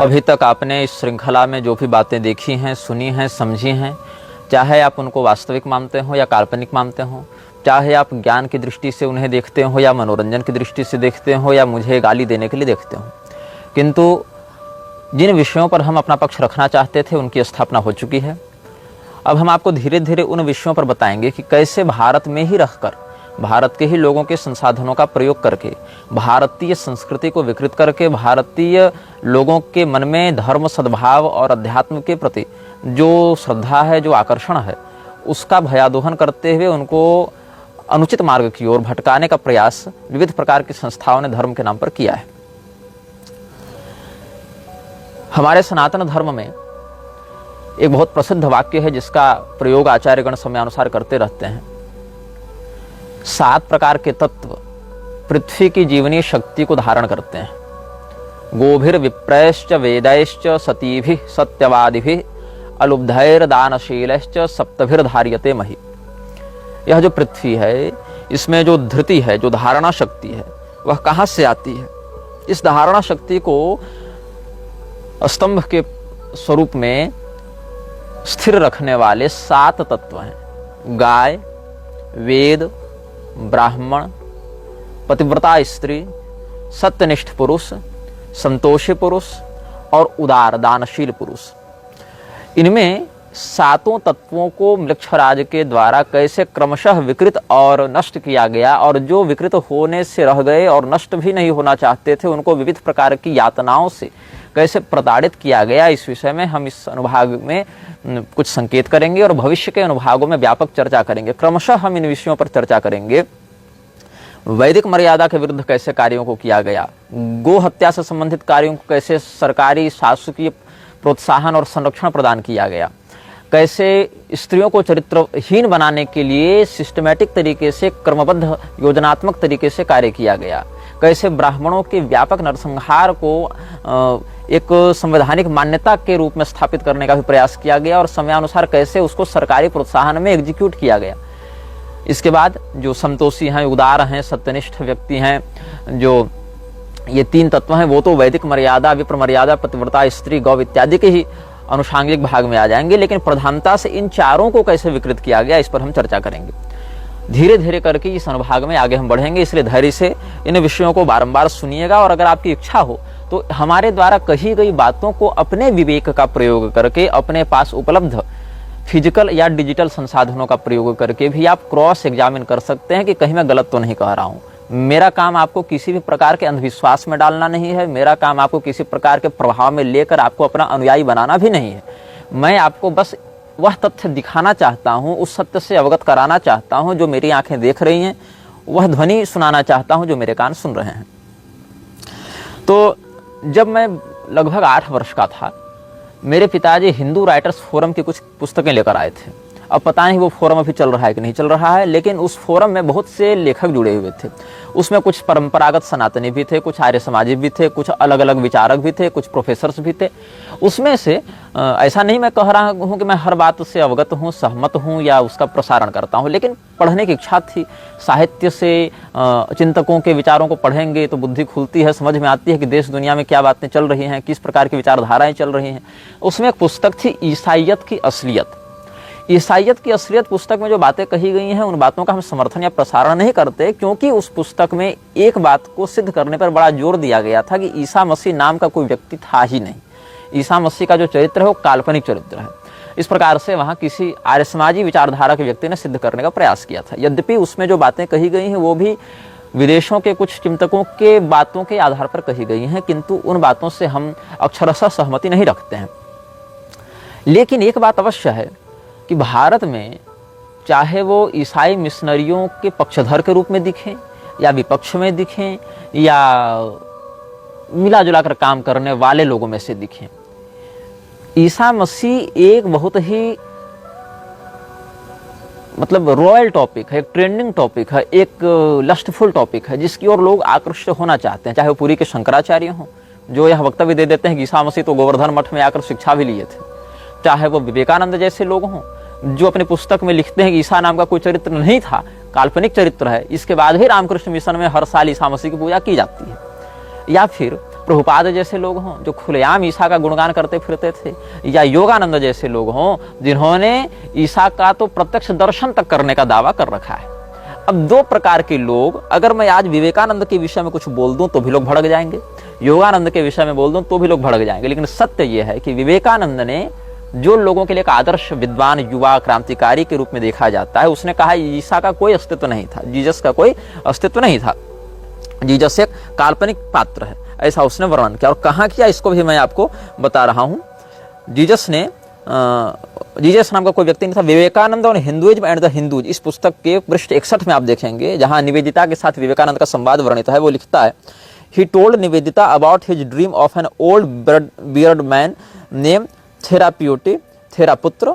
अभी तक आपने इस श्रृंखला में जो भी बातें देखी हैं, सुनी हैं, समझी हैं, चाहे आप उनको वास्तविक मानते हो या काल्पनिक मानते हो, चाहे आप ज्ञान की दृष्टि से उन्हें देखते हो या मनोरंजन की दृष्टि से देखते हो या मुझे गाली देने के लिए देखते हो, किंतु जिन विषयों पर हम अपना पक्ष रखना चाहते थे उनकी स्थापना हो चुकी है। अब हम आपको धीरे धीरे उन विषयों पर बताएंगे कि कैसे भारत में ही रहकर, भारत के ही लोगों के संसाधनों का प्रयोग करके, भारतीय संस्कृति को विकृत करके, भारतीय लोगों के मन में धर्म, सद्भाव और अध्यात्म के प्रति जो श्रद्धा है, जो आकर्षण है, उसका भयादोहन करते हुए उनको अनुचित मार्ग की ओर भटकाने का प्रयास विविध प्रकार की संस्थाओं ने धर्म के नाम पर किया है। हमारे सनातन धर्म में एक बहुत प्रसिद्ध वाक्य है जिसका प्रयोग आचार्यगण समयानुसार करते रहते हैं। 7 प्रकार के तत्व पृथ्वी की जीवनीय शक्ति को धारण करते हैं। गोभिर विप्रैश्च वेदैश्च सतीभिः सत्यवादिभिः अलुब्धैर दानशीलैश्च सप्तभिर धार्यते महि। यह जो पृथ्वी है, इसमें जो धृति है, जो धारणा शक्ति है, वह कहाँ से आती है? इस धारणा शक्ति को स्तंभ के स्वरूप में स्थिर रखने वाले 7 तत्व हैं। गाय, वेद, ब्राह्मण, पतिव्रता स्त्री, सत्यनिष्ठ पुरुष, संतोषी पुरुष और उदार दानशील पुरुष। इनमें 7 तत्वों को मृक्षराज के द्वारा कैसे क्रमशः विकृत और नष्ट किया गया, और जो विकृत होने से रह गए और नष्ट भी नहीं होना चाहते थे उनको विविध प्रकार की यातनाओं से कैसे प्रताड़ित किया गया, इस विषय में हम इस अनुभाग में कुछ संकेत करेंगे और भविष्य के अनुभागों में व्यापक चर्चा करेंगे। क्रमशः हम इन विषयों पर चर्चा करेंगे। वैदिक मर्यादा के विरुद्ध कैसे कार्यों को किया गया, गो हत्या से संबंधित कार्यों को कैसे सरकारी शासकीय प्रोत्साहन और संरक्षण प्रदान किया गया, कैसे स्त्रियों को चरित्रहीन बनाने के लिए सिस्टमैटिक तरीके से, क्रमबद्ध योजनात्मक तरीके से कार्य किया गया, कैसे ब्राह्मणों के व्यापक नरसंहार को एक संवैधानिक मान्यता के रूप में स्थापित करने का भी प्रयास किया गया और समयानुसार कैसे उसको सरकारी प्रोत्साहन में एग्जीक्यूट किया गया। इसके बाद जो संतोषी हैं, उदार हैं, सत्यनिष्ठ व्यक्ति हैं, जो ये 3 तत्व हैं, वो तो वैदिक मर्यादा, विप्र मर्यादा, पतिव्रता स्त्री, गौ इत्यादि के ही अनुषांगिक भाग में आ जाएंगे, लेकिन प्रधानता से इन 4 को कैसे विकृत किया गया, इस पर हम चर्चा करेंगे। धीरे धीरे करके इस अनुभाग में आगे हम बढ़ेंगे, इसलिए धैर्य से इन विषयों को बारंबार सुनिएगा और अगर आपकी इच्छा हो तो हमारे द्वारा कही गई बातों को अपने विवेक का प्रयोग करके, अपने पास उपलब्ध फिजिकल या डिजिटल संसाधनों का प्रयोग करके भी आप क्रॉस एग्जामिन कर सकते हैं कि कहीं मैं गलत तो नहीं कह रहा हूं। मेरा काम आपको किसी भी प्रकार के अंधविश्वास में डालना नहीं है, मेरा काम आपको किसी प्रकार के प्रभाव में लेकर आपको अपना अनुयायी बनाना भी नहीं है। मैं आपको बस वह तथ्य दिखाना चाहता हूं, उस सत्य से अवगत कराना चाहता हूं जो मेरी आंखें देख रही हैं, वह ध्वनि सुनाना चाहता हूं जो मेरे कान सुन रहे हैं। तो जब मैं लगभग 8 वर्ष का था, मेरे पिताजी हिंदू राइटर्स फोरम की कुछ पुस्तकें लेकर आए थे। अब पता नहीं वो फोरम अभी चल रहा है कि नहीं चल रहा है, लेकिन उस फोरम में बहुत से लेखक जुड़े हुए थे। उसमें कुछ परंपरागत सनातनी भी थे, कुछ आर्य समाजी भी थे, कुछ अलग अलग विचारक भी थे, कुछ प्रोफेसर्स भी थे। उसमें से ऐसा नहीं मैं कह रहा हूँ कि मैं हर बात से अवगत हूँ, सहमत हूँ या उसका प्रसारण करता हूँ, लेकिन पढ़ने की इच्छा थी। साहित्य से चिंतकों के विचारों को पढ़ेंगे तो बुद्धि खुलती है, समझ में आती है कि देश दुनिया में क्या बातें चल रही हैं, किस प्रकार की विचारधाराएं चल रही हैं। उसमें एक पुस्तक थी ईसाइयत की असलियत। ईसाइयत की असलियत पुस्तक में जो बातें कही गई हैं उन बातों का हम समर्थन या प्रसारण नहीं करते, क्योंकि उस पुस्तक में एक बात को सिद्ध करने पर बड़ा जोर दिया गया था कि ईसा मसीह नाम का कोई व्यक्ति था ही नहीं। ईसा मसीह का जो चरित्र है वो काल्पनिक चरित्र है। इस प्रकार से वहाँ किसी आर्य समाजी विचारधारा के व्यक्ति ने सिद्ध करने का प्रयास किया था। यद्यपि उसमें जो बातें कही गई हैं वो भी विदेशों के कुछ चिंतकों के बातों के आधार पर कही गई हैं, किंतु उन बातों से हम अक्षरशः सहमति नहीं रखते हैं। लेकिन एक बात अवश्य है कि भारत में चाहे वो ईसाई मिशनरियों के पक्षधर के रूप में दिखें या विपक्ष में दिखें या मिला जुला कर काम करने वाले लोगों में से दिखें, ईसा मसीह एक बहुत ही मतलब रॉयल टॉपिक है, एक ट्रेंडिंग टॉपिक है, एक लस्टफुल टॉपिक है जिसकी ओर लोग आकृष्ट होना चाहते हैं। चाहे वो पूरी के शंकराचार्य हों जो यह वक्तव्य दे देते हैं कि ईसा मसीह तो गोवर्धन मठ में आकर शिक्षा भी लिए थे, चाहे वो विवेकानंद जैसे लोग हों जो अपनी पुस्तक में लिखते हैं कि ईसा नाम का कोई चरित्र नहीं था, काल्पनिक चरित्र है, इसके बाद भी रामकृष्ण मिशन में हर साल ईसा मसीह की पूजा की जाती है, या फिर प्रभुपाद जैसे लोग हों जो खुलेआम ईसा का गुणगान करते फिरते थे, या योगानंद जैसे लोग हों जिन्होंने ईसा का तो प्रत्यक्ष दर्शन तक करने का दावा कर रखा है। अब दो प्रकार के लोग, अगर मैं आज विवेकानंद के विषय में कुछ बोल दूं तो भी लोग भड़क जाएंगे, योगानंद के विषय में बोल दूं तो भी लोग भड़क जाएंगे। लेकिन सत्य यह है कि विवेकानंद ने जो लोगों के लिए एक आदर्श विद्वान युवा क्रांतिकारी के रूप में देखा जाता है, उसने कहा ईसा का कोई अस्तित्व नहीं था, जीसस का कोई अस्तित्व नहीं था, जीसस एक काल्पनिक पात्र है, ऐसा उसने वर्णन किया। और कहाँ किया इसको भी मैं आपको बता रहा हूं। जीसस नाम का कोई व्यक्ति नहीं था। विवेकानंद और हिंदुइज्म एंड द हिंदूज, इस पुस्तक के पृष्ठ 61 में आप देखेंगे, जहां निवेदिता के साथ विवेकानंद का संवाद वर्णित है। वो लिखता है, he told Nivedita about his dream of an old beard man name Theraputra,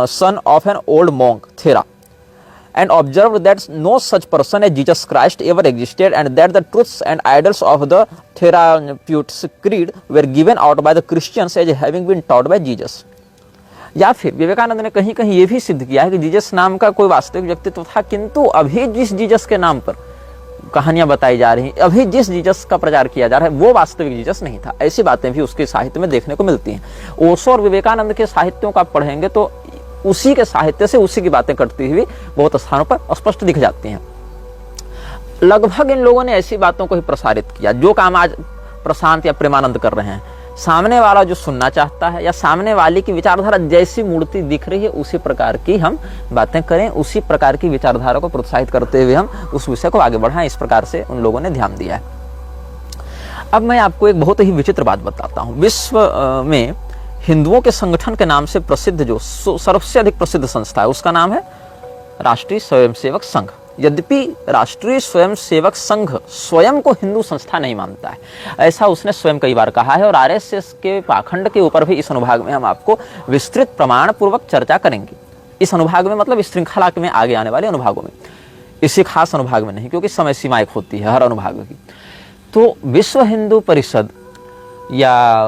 son of an old monk, Thera, and observed that no such person as Jesus Christ ever existed, and that the truths and ideals of the Therapeutics creed were given out by the Christians as having been taught by Jesus. या फिर विवेकानंद ने कहीं कहीं ये भी सिद्ध किया है कि जीसस नाम का कोई वास्तविक व्यक्तित्व था, किंतु अभी जिस जीसस के नाम पर कहानियां बताई जा रही हैं, अभी जिस जीसस का प्रचार किया जा रहा है, वो वास्तविक जीसस नहीं था। ऐसी बातें भी उसके साहित्य में देखने को मिलती हैं। ओशो और विवेकानंद के साहित्यों को आप पढ़ेंगे तो उसी के साहित्य से उसी की बातें करती हुई बहुत स्थानों पर स्पष्ट दिख जाती हैं। लगभग इन लोगों ने ऐसी बातों को ही प्रसारित किया जो काम आज प्रशांत या प्रेमानंद कर रहे हैं। सामने वाला जो सुनना चाहता है या सामने वाले की विचारधारा जैसी मूर्ति दिख रही है, उसी प्रकार की हम बातें करें, उसी प्रकार की विचारधारा को प्रोत्साहित करते हुए हम उस विषय को आगे बढ़ाएं। इस प्रकार से उन लोगों ने ध्यान दिया है। अब मैं आपको एक बहुत ही विचित्र बात बताता हूं। विश्व में हिंदुओं के संगठन के नाम से प्रसिद्ध जो सबसे अधिक प्रसिद्ध संस्था है, उसका नाम है राष्ट्रीय स्वयंसेवक संघ। यद्यपि राष्ट्रीय स्वयंसेवक संघ स्वयं को हिंदू संस्था नहीं मानता है, ऐसा उसने स्वयं कई बार कहा है। और आरएसएस के पाखंड के ऊपर भी इस अनुभाग में हम आपको विस्तृत प्रमाण पूर्वक चर्चा करेंगे। इस अनुभाग में मतलब इस श्रृंखला में आगे आने वाले अनुभागों में, इसी खास अनुभाग में नहीं, क्योंकि समय सीमा एक होती है हर अनुभाग की। तो विश्व हिंदू परिषद या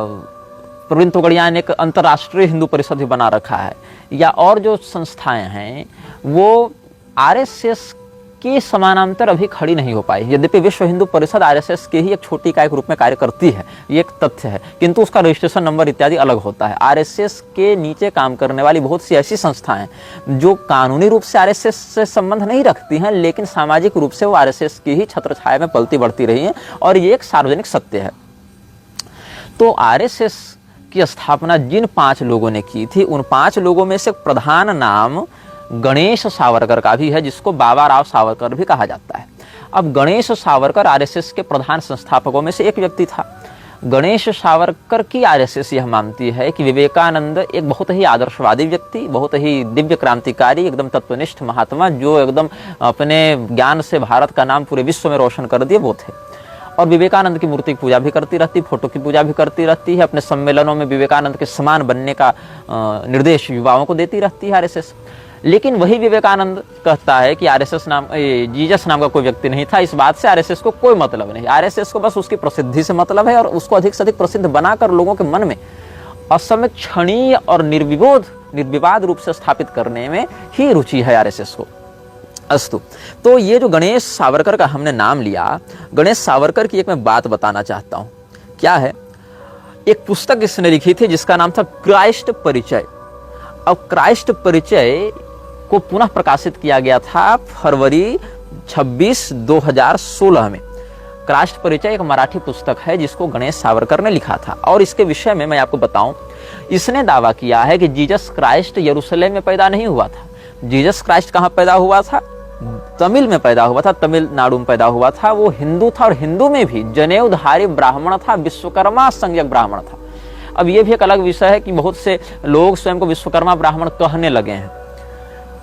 प्रवीण तोगड़िया ने एक अंतर्राष्ट्रीय हिंदू परिषद भी बना रखा है, या और जो संस्थाएं हैं वो आरएसएस के समानांतर अभी खड़ी नहीं हो पाई। यद्यपि विश्व हिंदू परिषद आरएसएस के ही एक छोटी इकाई के रूप में कार्य करती है, ये एक तथ्य है, किंतु उसका रजिस्ट्रेशन नंबर इत्यादि अलग होता है। आरएसएस के नीचे काम करने वाली बहुत सी ऐसी संस्थाएं जो कानूनी रूप से आरएसएस से संबंध नहीं रखती हैं, लेकिन सामाजिक रूप से वो आरएसएस की ही छत्रछाया में पलती बढ़ती रही हैं, और ये एक सार्वजनिक सत्य है। तो आरएसएस की स्थापना जिन 5 लोगों ने की थी, उन 5 लोगों में से प्रधान नाम गणेश सावरकर का भी है, जिसको बाबा राव सावरकर भी कहा जाता है। अब गणेश सावरकर आरएसएस के प्रधान संस्थापकों में से एक व्यक्ति था। गणेश सावरकर की आरएसएस यह मानती है कि विवेकानंद एक बहुत ही आदर्शवादी व्यक्ति, बहुत ही दिव्य क्रांतिकारी, एकदम तत्वनिष्ठ महात्मा, जो एकदम अपने ज्ञान से भारत का नाम पूरे विश्व में रोशन कर दिए, वो थे। और विवेकानंद की मूर्ति की पूजा भी करती रहती, फोटो की पूजा भी करती रहती है। अपने सम्मेलनों में विवेकानंद के समान बनने का निर्देश युवाओं को देती रहती है आरएसएस। लेकिन वही विवेकानंद कहता है कि आरएसएस नाम जीसस नाम का कोई व्यक्ति नहीं था। इस बात से आरएसएस को कोई मतलब नहीं। आरएसएस को बस उसकी प्रसिद्धि से मतलब है, और उसको अधिक से अधिक प्रसिद्ध बनाकर लोगों के मन में असंक्षणीय और निर्विवाद रूप से स्थापित करने में ही रुचि है आरएसएस को। अस्तु, तो ये जो गणेश सावरकर का हमने नाम लिया, गणेश सावरकर की एक मैं बात बताना चाहता हूं। क्या है? एक पुस्तक इसने लिखी थी जिसका नाम था क्राइस्ट परिचय। अब क्राइस्ट परिचय को पुनः प्रकाशित किया गया था फरवरी 26, 2016 में। क्राइस्ट परिचय एक मराठी पुस्तक है जिसको गणेश सावरकर ने लिखा था। और इसके विषय में मैं आपको बताऊं, इसने दावा किया है कि जीसस क्राइस्ट यरूशलेम में पैदा नहीं हुआ था। जीसस क्राइस्ट कहां पैदा हुआ था? तमिल में पैदा हुआ था, तमिलनाडु में पैदा हुआ था। वो हिंदू था, और हिंदू में भी जनेऊधारी ब्राह्मण था, विश्वकर्मा संज्ञक ब्राह्मण था। अब ये भी एक अलग विषय है कि बहुत से लोग स्वयं को विश्वकर्मा ब्राह्मण कहने लगे हैं।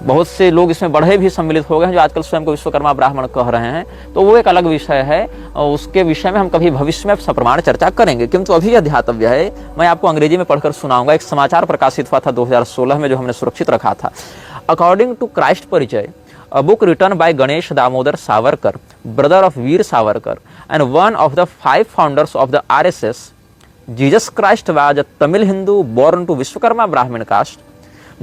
बहुत से लोग इसमें बढ़े भी सम्मिलित हो गए हैं जो आजकल स्वयं को विश्वकर्मा ब्राह्मण कह रहे हैं। तो वो एक अलग विषय है, और उसके विषय में हम कभी भविष्य में सप्रमाण चर्चा करेंगे। किंतु अभी यह ध्यातव्य है, मैं आपको अंग्रेजी में पढ़कर सुनाऊंगा। एक समाचार प्रकाशित हुआ था 2016 में, जो हमने सुरक्षित रखा था। अकॉर्डिंग टू क्राइस्ट परिचय, a book written by Ganesh Damodar Savarkar, brother of Veer Savarkar and one of the 5 founders of the RSS, Jesus Christ was a Tamil Hindu born to Vishwakarma Brahmin caste.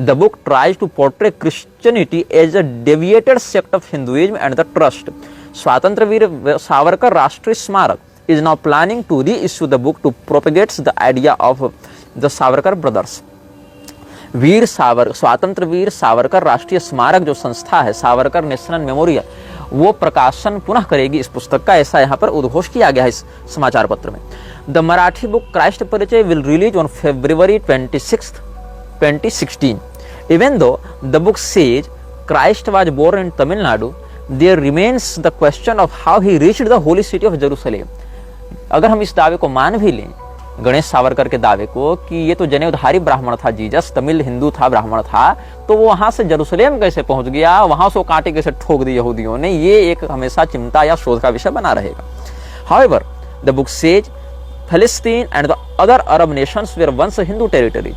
The book tries to portray Christianity as a deviated sect of Hinduism and the trust. स्वातंत्र वीर सावरकर राष्ट्रीय स्मारक is now planning to reissue the book to propagate the idea of the Savarkar brothers. स्वतंत्र वीर सावरकर राष्ट्रीय स्मारक जो संस्था है, Savarkar national memorial, वो प्रकाशन पुनः करेगी इस पुस्तक का, ऐसा यहाँ पर उद्घोष किया गया है इस समाचार पत्र में। द मराठी बुक क्राइस्ट परिचय will release on February 26, 2016. Even though the book says Christ was born in Tamil Nadu, there remains the question of how he reached the holy city of Jerusalem. अगर हम इस दावे को मान भी लें, गणेश सावरकर के दावे को, कि ये तो जनेऊधारी ब्राह्मण था जीसस, तमिल हिंदू था, ब्राह्मण था, तो वो वहां से जेरूसलेम कैसे पहुंच गया, वहां से वो कांटे कैसे ठोक दी यहूदियों ने, ये एक हमेशा चिंता या शोध का विषय बना रहेगा। However, the book says Palestine and the other Arab nations were once Hindu territories.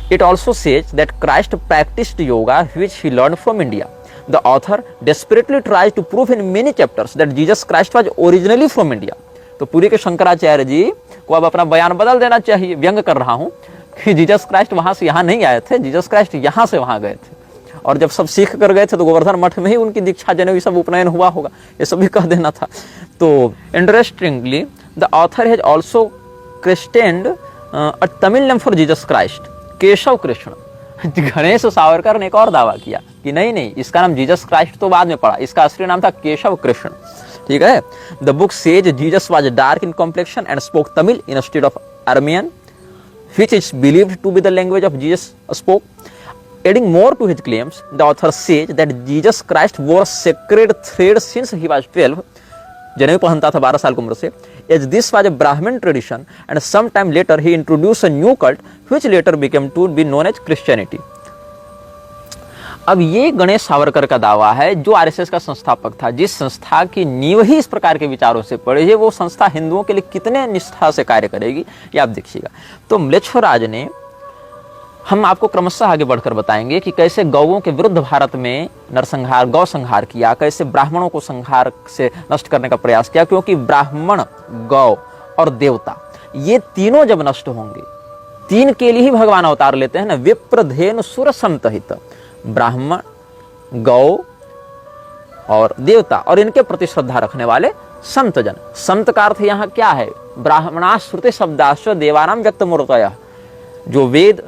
It also says that Christ practiced yoga, which he learned from India. The author desperately tries to prove in many chapters that Jesus Christ was originally from India. तो पूरी के शंकराचार्य जी को अब अपना बयान बदल देना चाहिए, व्यंग कर रहा हूं कि जीसस क्राइस्ट वहां से यहाँ नहीं आए थे, जीसस क्राइस्ट यहाँ से वहां गए थे, और जब सब सीख कर गए थे तो गोवर्धन मठ में ही उनकी दीक्षा जनेऊ सब उपनयन हुआ होगा, ये सब भी कह देना था। तो interestingly the author has also christened a Tamil name for Jesus Christ, Keshav Krishna. Ganesh Savarkar ने एक और दावा किया कि नहीं, इसका नाम जीसस क्राइस्ट तो बाद में पड़ा, इसका असली नाम था केशव कृष्ण। ठीक है। The book says Jesus was dark in complexion and spoke Tamil instead of Aramaic, which is believed to be the language of Jesus spoke. Adding more to his claims, the author says that Jesus Christ wore sacred thread since he was 12, जनेऊ पहनता था 12 साल की उम्र से, as this was a Brahmin tradition, and sometime later he introduced a new cult which later became to be known as Christianity. अब ये गणेश सावरकर का दावा है, जो आरएसएस का संस्थापक था, जिस संस्था की नींव ही इस प्रकार के विचारों से पड़ी है, वो संस्था हिंदुओं के लिए कितने निष्ठा से कार्य करेगी, ये आप देखिएगा। तो म्लेच्छराज ने, हम आपको क्रमशः आगे बढ़कर बताएंगे कि कैसे गौओं के विरुद्ध भारत में नरसंहार, गौ संहार किया, कैसे ब्राह्मणों को संहार से नष्ट करने का प्रयास किया, क्योंकि ब्राह्मण, गौ और देवता ये तीनों जब नष्ट होंगे, तीन के लिए ही भगवान अवतार लेते हैं ना, विप्र धेनु सुर संतहित, ब्राह्मण, गौ और देवता, और इनके प्रति श्रद्धा रखने वाले संत जन। संत का अर्थ यहाँ क्या है? ब्राह्मणा श्रुति शब्दाश्च देवानाम व्यक्त मूर्तयः, जो वेद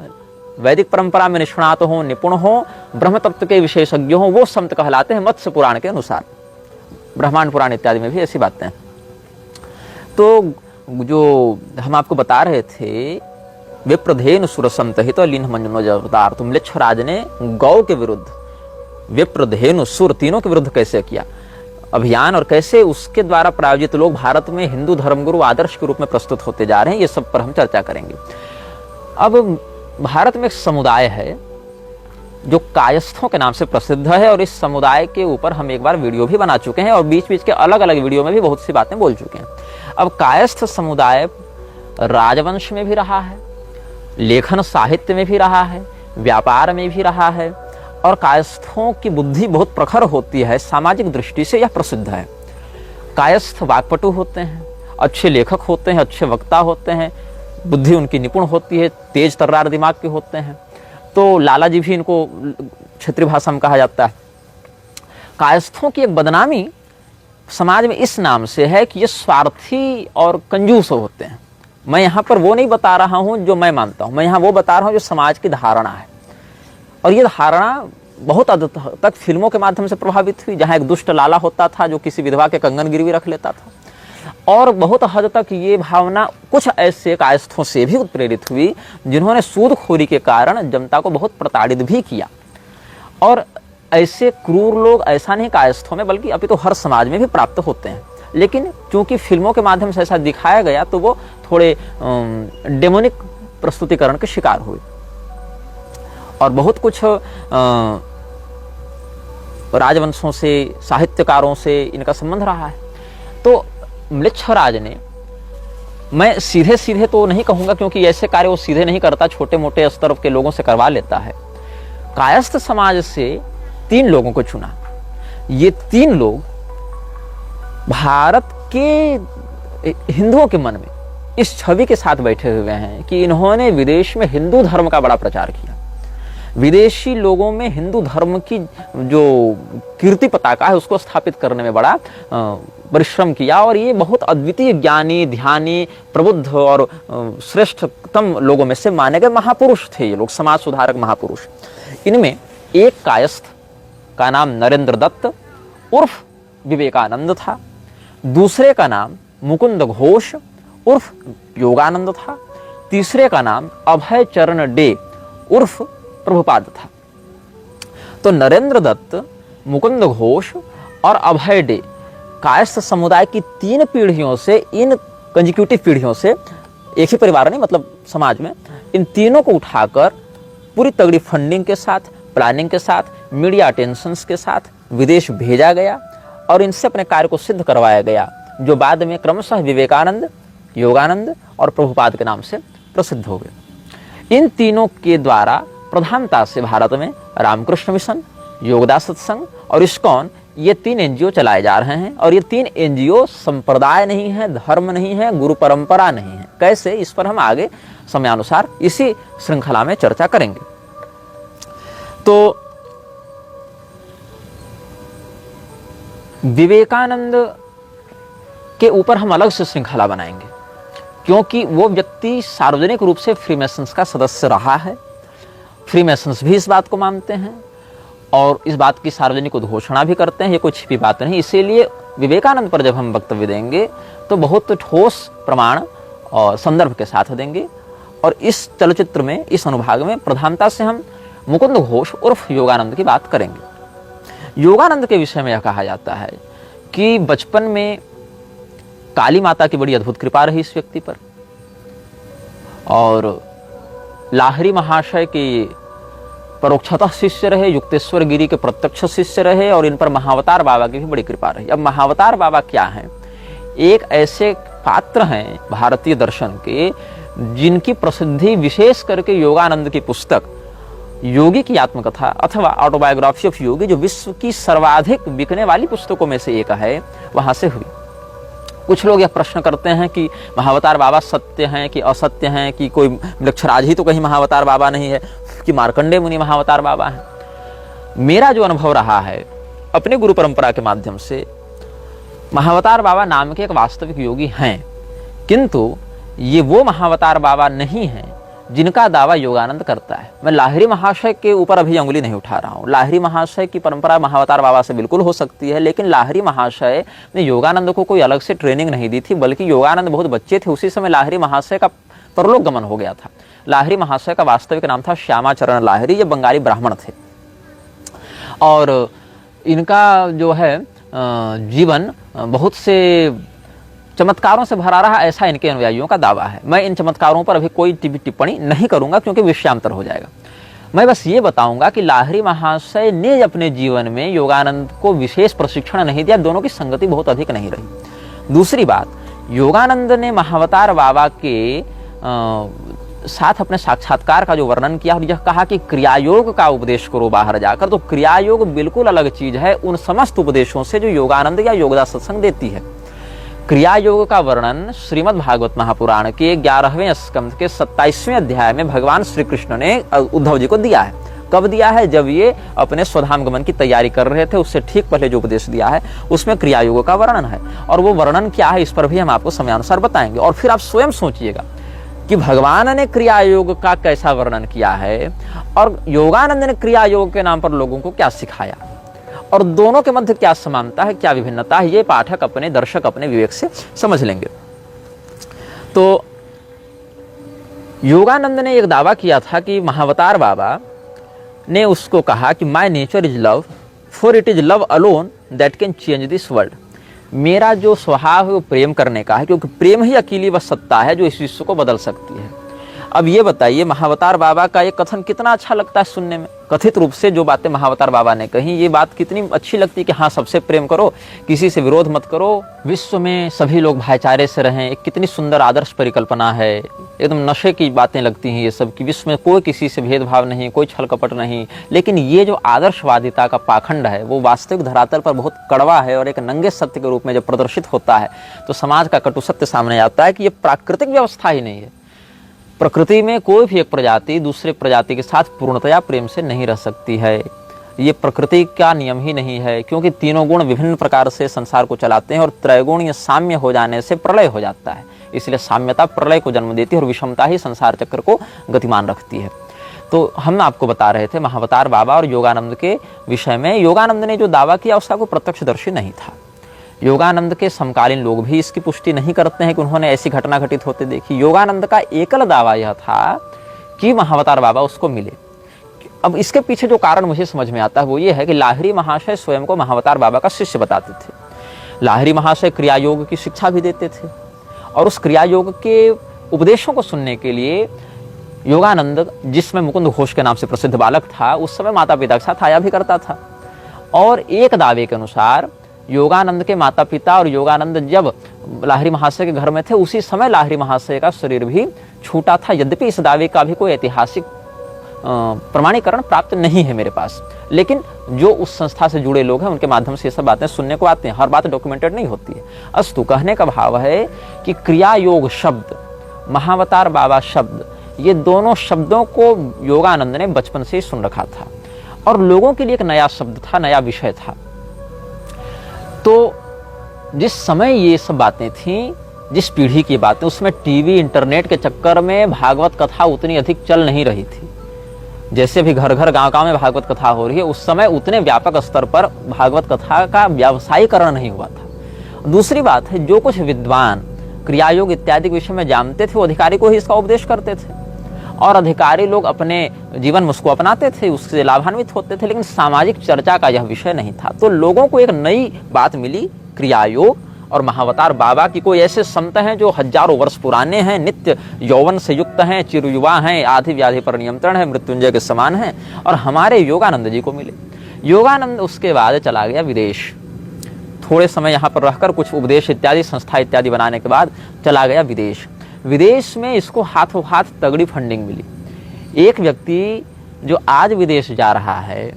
वैदिक परंपरा में निष्णात हो, निपुण हो, ब्रह्म तत्व के विशेषज्ञ हो, वो संत कहलाते हैं मत्स्य पुराण के अनुसार। ब्रह्मांड पुराण इत्यादि में भी ऐसी बातें हैं। तो जो हम आपको बता रहे थे, विप्रधेनु सुर संतहित लीन मंजनो अवतार, तो म्लेच्छराज ने गौ के विरुद्ध, विप्रधेनु सुर, तीनों के विरुद्ध कैसे किया अभियान, और कैसे उसके द्वारा प्रायोजित लोग भारत में हिंदू धर्मगुरु आदर्श के रूप में प्रस्तुत होते जा रहे हैं, ये सब पर हम चर्चा करेंगे। अब भारत में एक समुदाय है जो कायस्थों के नाम से प्रसिद्ध है, और इस समुदाय के ऊपर हम एक बार वीडियो भी बना चुके हैं, और बीच बीच के अलग अलग वीडियो में भी बहुत सी बातें बोल चुके हैं। अब कायस्थ समुदाय राजवंश में भी रहा है, लेखन साहित्य में भी रहा है, व्यापार में भी रहा है, और कायस्थों की बुद्धि बहुत प्रखर होती है, सामाजिक दृष्टि से यह प्रसिद्ध है। कायस्थ वाक्पटु होते हैं, अच्छे लेखक होते हैं, अच्छे वक्ता होते हैं, बुद्धि उनकी निपुण होती है, तेज तर्रार दिमाग के होते हैं। तो लाला जी भी इनको क्षेत्रीय भाषा में कहा जाता है। कायस्थों की एक बदनामी समाज में इस नाम से है कि ये स्वार्थी और कंजूस होते हैं। मैं यहाँ पर वो नहीं बता रहा हूँ जो मैं मानता हूँ, मैं यहाँ वो बता रहा हूँ जो समाज की धारणा है, और ये धारणा बहुत हद तक फिल्मों के माध्यम से प्रभावित हुई, जहाँ एक दुष्ट लाला होता था जो किसी विधवा के कंगन गिरवी रख लेता था, और बहुत हद तक ये भावना कुछ ऐसे कायस्थों से भी उत्प्रेरित हुई जिन्होंने सूदखोरी के कारण जनता को बहुत प्रताड़ित भी किया। और ऐसे क्रूर लोग ऐसा नहीं कायस्थों में, बल्कि अभी तो हर समाज में भी प्राप्त होते हैं, लेकिन चूंकि फिल्मों के माध्यम से ऐसा दिखाया गया तो वो थोड़े डेमोनिक प्रस्तुतिकरण के शिकार हुए, और बहुत कुछ राजवंशों से, साहित्यकारों से इनका संबंध रहा है। तो म्लेच्छराज ने, मैं सीधे सीधे तो नहीं कहूंगा क्योंकि ऐसे कार्य वो सीधे नहीं करता, छोटे मोटे स्तर के लोगों से करवा लेता है। कायस्थ समाज से 3 लोगों को चुना। ये 3 लोग भारत के हिंदुओं के मन में इस छवि के साथ बैठे हुए हैं कि इन्होंने विदेश में हिंदू धर्म का बड़ा प्रचार किया, विदेशी लोगों में हिंदू धर्म की जो कीर्ति पताका है उसको स्थापित करने में बड़ा परिश्रम किया और ये बहुत अद्वितीय ज्ञानी, ध्यानी, प्रबुद्ध और श्रेष्ठतम लोगों में से माने गए महापुरुष थे ये लोग, समाज सुधारक महापुरुष। इनमें एक कायस्थ का नाम नरेंद्र दत्त उर्फ विवेकानंद था, दूसरे का नाम मुकुंद घोष उर्फ योगानंद था, तीसरे का नाम अभय चरण डे उर्फ प्रभुपाद था। तो नरेंद्र दत्त, मुकुंद घोष और अभय डे कायस्थ समुदाय की 3 पीढ़ियों से, इन कंजिक्यूटिव पीढ़ियों से, एक ही परिवार नहीं मतलब समाज में, इन तीनों को उठाकर पूरी तगड़ी फंडिंग के साथ, प्लानिंग के साथ, मीडिया अटेंशंस के साथ विदेश भेजा गया और इनसे अपने कार्य को सिद्ध करवाया गया, जो बाद में क्रमशः विवेकानंद, योगानंद और प्रभुपाद के नाम से प्रसिद्ध हो गए। इन तीनों के द्वारा प्रधानता से भारत में रामकृष्ण मिशन, योगदास सत्संग और इस्कॉन, ये 3 एनजीओ चलाए जा रहे हैं। और ये 3 एनजीओ संप्रदाय नहीं है, धर्म नहीं है, गुरु परंपरा नहीं है। कैसे, इस पर हम आगे समयानुसार इसी श्रृंखला में चर्चा करेंगे। तो विवेकानंद के ऊपर हम अलग से श्रृंखला बनाएंगे, क्योंकि वो व्यक्ति सार्वजनिक रूप से फ्रीमेसन्स का सदस्य रहा है। फ्रीमेसन्स भी इस बात को मानते हैं और इस बात की सार्वजनिक उद्घोषणा भी करते हैं, ये कोई छिपी बात नहीं। इसीलिए विवेकानंद पर जब हम वक्तव्य देंगे तो बहुत ठोस प्रमाण और संदर्भ के साथ देंगे। और इस चलचित्र में, इस अनुभाग में प्रधानता से हम मुकुंद घोष उर्फ योगानंद की बात करेंगे। योगानंद के विषय में यह कहा जाता है कि बचपन में काली माता की बड़ी अद्भुत कृपा रही इस व्यक्ति पर, और लाहिरी महाशय के परोक्षतः शिष्य रहे, युक्तेश्वर गिरी के प्रत्यक्ष शिष्य रहे, और इन पर महावतार बाबा की भी बड़ी कृपा रही। अब महावतार बाबा क्या हैं? एक ऐसे पात्र हैं भारतीय दर्शन के जिनकी प्रसिद्धि विशेष करके योगानंद की पुस्तक योगी की आत्मकथा अथवा ऑटोबायोग्राफी ऑफ योगी, जो विश्व की सर्वाधिक बिकने वाली पुस्तकों में से एक है, वहां से हुई। कुछ लोग यह प्रश्न करते हैं कि महावतार बाबा सत्य हैं कि असत्य हैं, कि कोई वृक्षराज ही तो कहीं महावतार बाबा नहीं है, कि मार्कंडे मुनि महावतार बाबा हैं। मेरा जो अनुभव रहा है अपने गुरु परंपरा के माध्यम से, महावतार बाबा नाम के एक वास्तविक योगी हैं, किंतु ये वो महावतार बाबा नहीं हैं जिनका दावा योगानंद करता है। मैं लाहिरी महाशय के ऊपर अभी अंगुली नहीं उठा रहा हूँ। लाहिरी महाशय की परंपरा महावतार बाबा से बिल्कुल हो सकती है, लेकिन लाहिरी महाशय ने योगानंद को कोई अलग से ट्रेनिंग नहीं दी थी, बल्कि योगानंद बहुत बच्चे थे उसी समय लाहिरी महाशय का परलोक गमन हो गया था। लाहिरी महाशय का वास्तविक नाम था श्यामाचरण लाहिरी, ये बंगाली ब्राह्मण थे, और इनका जो है जीवन बहुत से चमत्कारों से भरा रहा, ऐसा इनके अनुयायियों का दावा है। मैं इन चमत्कारों पर अभी कोई टिप्पणी नहीं करूंगा क्योंकि विषयांतर हो जाएगा। मैं बस ये बताऊंगा कि लाहिरी महाशय ने अपने जीवन में योगानंद को विशेष प्रशिक्षण नहीं दिया, दोनों की संगति बहुत अधिक नहीं रही। दूसरी बात, योगानंद ने महावतार बाबा के साथ अपने साक्षात्कार का जो वर्णन किया और यह कहा कि क्रियायोग का उपदेश करो बाहर जाकर, तो क्रियायोग बिल्कुल अलग चीज है उन समस्त उपदेशों से जो योगानंद या योगदास सत्संग देती है। क्रिया योग का वर्णन श्रीमद् भागवत महापुराण के 11वें स्कंद के 27वें अध्याय में भगवान श्री कृष्ण ने उद्धव जी को दिया है। कब दिया है? जब ये अपने स्वधाम गमन की तैयारी कर रहे थे, उससे ठीक पहले जो उपदेश दिया है उसमें क्रिया योग का वर्णन है। और वो वर्णन क्या है इस पर भी हम आपको समयानुसार बताएंगे। और फिर आप स्वयं सोचिएगा कि भगवान ने क्रिया योग का कैसा वर्णन किया है और योगानंद ने क्रिया योग के नाम पर लोगों को क्या सिखाया, और दोनों के मध्य क्या समानता है, क्या विभिन्नता है, ये पाठक अपने, दर्शक अपने विवेक से समझ लेंगे। तो योगानंद ने एक दावा किया था कि महावतार बाबा ने उसको कहा कि my nature is love, for it is love alone that can change this world. मेरा जो स्वभाव है वो प्रेम करने का है, क्योंकि प्रेम ही अकेली वह सत्ता है जो इस विश्व को बदल सकती है। अब ये बताइए, महावतार बाबा का ये कथन कितना अच्छा लगता है सुनने में। कथित रूप से जो बातें महावतार बाबा ने कही, ये बात कितनी अच्छी लगती है कि हाँ, सबसे प्रेम करो, किसी से विरोध मत करो, विश्व में सभी लोग भाईचारे से रहें। एक कितनी सुंदर आदर्श परिकल्पना है, एकदम नशे की बातें लगती हैं ये सब, कि विश्व में कोई किसी से भेदभाव नहीं, कोई छल कपट नहीं। लेकिन ये जो आदर्शवादिता का पाखंड है वो वास्तविक धरातल पर बहुत कड़वा है, और एक नंगे सत्य के रूप में जब प्रदर्शित होता है तो समाज का कटु सत्य सामने आता है कि ये प्राकृतिक व्यवस्था ही नहीं है। प्रकृति में कोई भी एक प्रजाति दूसरे प्रजाति के साथ पूर्णतया प्रेम से नहीं रह सकती है। ये प्रकृति का नियम ही नहीं है, क्योंकि तीनों गुण विभिन्न प्रकार से संसार को चलाते हैं और त्रैगुणीय साम्य हो जाने से प्रलय हो जाता है। इसलिए साम्यता प्रलय को जन्म देती है और विषमता ही संसार चक्र को गतिमान रखती है। तो हम आपको बता रहे थे महावतार बाबा और योगानंद के विषय में। योगानंद ने जो दावा किया उसका कोई प्रत्यक्षदर्शी नहीं था। योगानंद के समकालीन लोग भी इसकी पुष्टि नहीं करते हैं कि उन्होंने ऐसी घटना घटित होते देखी। योगानंद का एकल दावा यह था कि महावतार बाबा उसको मिले। अब इसके पीछे जो कारण मुझे समझ में आता है वो ये है कि लाहिरी महाशय स्वयं को महावतार बाबा का शिष्य बताते थे। लाहिरी महाशय क्रिया योग की शिक्षा भी देते थे और उस क्रिया योग के उपदेशों को सुनने के लिए योगानंद, जिसमें मुकुंद घोष के नाम से प्रसिद्ध बालक था, उस समय माता पिता के साथ आया भी करता था। और एक दावे के अनुसार योगानंद के माता पिता और योगानंद जब लाहिरी महाशय के घर में थे उसी समय लाहिरी महाशय का शरीर भी छूटा था। यद्यपि इस दावे का भी कोई ऐतिहासिक प्रमाणीकरण प्राप्त नहीं है मेरे पास, लेकिन जो उस संस्था से जुड़े लोग हैं उनके माध्यम से ये सब बातें सुनने को आते हैं। हर बात डॉक्यूमेंटेड नहीं होती है। अस्तु, कहने का भाव है कि क्रिया योग शब्द, महावतार बाबा शब्द, ये दोनों शब्दों को योगानंद ने बचपन से ही सुन रखा था और लोगों के लिए एक नया शब्द था, नया विषय था। तो जिस समय ये सब बातें थीं, जिस पीढ़ी की बातें, उसमें टीवी इंटरनेट के चक्कर में भागवत कथा उतनी अधिक चल नहीं रही थी। जैसे भी घर घर गांव गांव में भागवत कथा हो रही है, उस समय उतने व्यापक स्तर पर भागवत कथा का व्यावसायीकरण नहीं हुआ था। दूसरी बात है, जो कुछ विद्वान क्रियायोग इत्यादि के विषय में जानते थे वो अधिकारी को ही इसका उपदेश करते थे और अधिकारी लोग अपने जीवन में उसको अपनाते थे, उससे लाभान्वित होते थे, लेकिन सामाजिक चर्चा का यह विषय नहीं था। तो लोगों को एक नई बात मिली, क्रियायोग और महावतार बाबा की कोई ऐसे संत हैं जो हजारों वर्ष पुराने हैं, नित्य यौवन से युक्त हैं, चिरयुवा हैं, आधि व्याधि पर नियंत्रण है, मृत्युंजय के समान हैं, और हमारे योगानंद जी को मिले। योगानंद उसके बाद चला गया विदेश। थोड़े समय यहाँ पर रहकर कुछ उपदेश इत्यादि, संस्था इत्यादि बनाने के बाद चला गया विदेश। विदेश में इसको हाथों हाथ तगड़ी फंडिंग मिली। एक व्यक्ति जो आज विदेश जा रहा है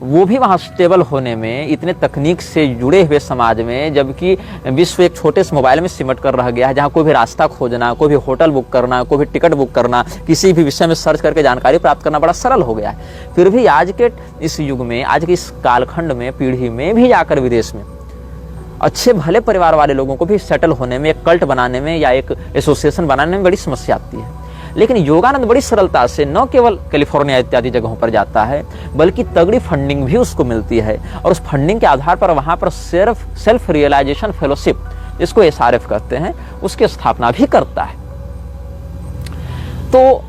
वो भी वहाँ स्टेबल होने में, इतने तकनीक से जुड़े हुए समाज में, जबकि विश्व एक छोटे से मोबाइल में सिमट कर रह गया है, जहाँ कोई भी रास्ता खोजना, कोई भी होटल बुक करना, कोई भी टिकट बुक करना, किसी भी विषय में सर्च करके जानकारी प्राप्त करना बड़ा सरल हो गया है। फिर भी आज के इस युग में, आज के इस कालखंड में, पीढ़ी में भी जाकर विदेश में अच्छे भले परिवार वाले लोगों को भी सेटल होने में, एक कल्ट बनाने में या एक एसोसिएशन बनाने में बड़ी समस्या आती है। लेकिन योगानंद बड़ी सरलता से न केवल कैलिफोर्निया इत्यादि जगहों पर जाता है, बल्कि तगड़ी फंडिंग भी उसको मिलती है और उस फंडिंग के आधार पर वहां पर सेल्फ रियलाइजेशन फेलोशिप, जिसको SRF कहते हैं, उसकी स्थापना भी करता है। तो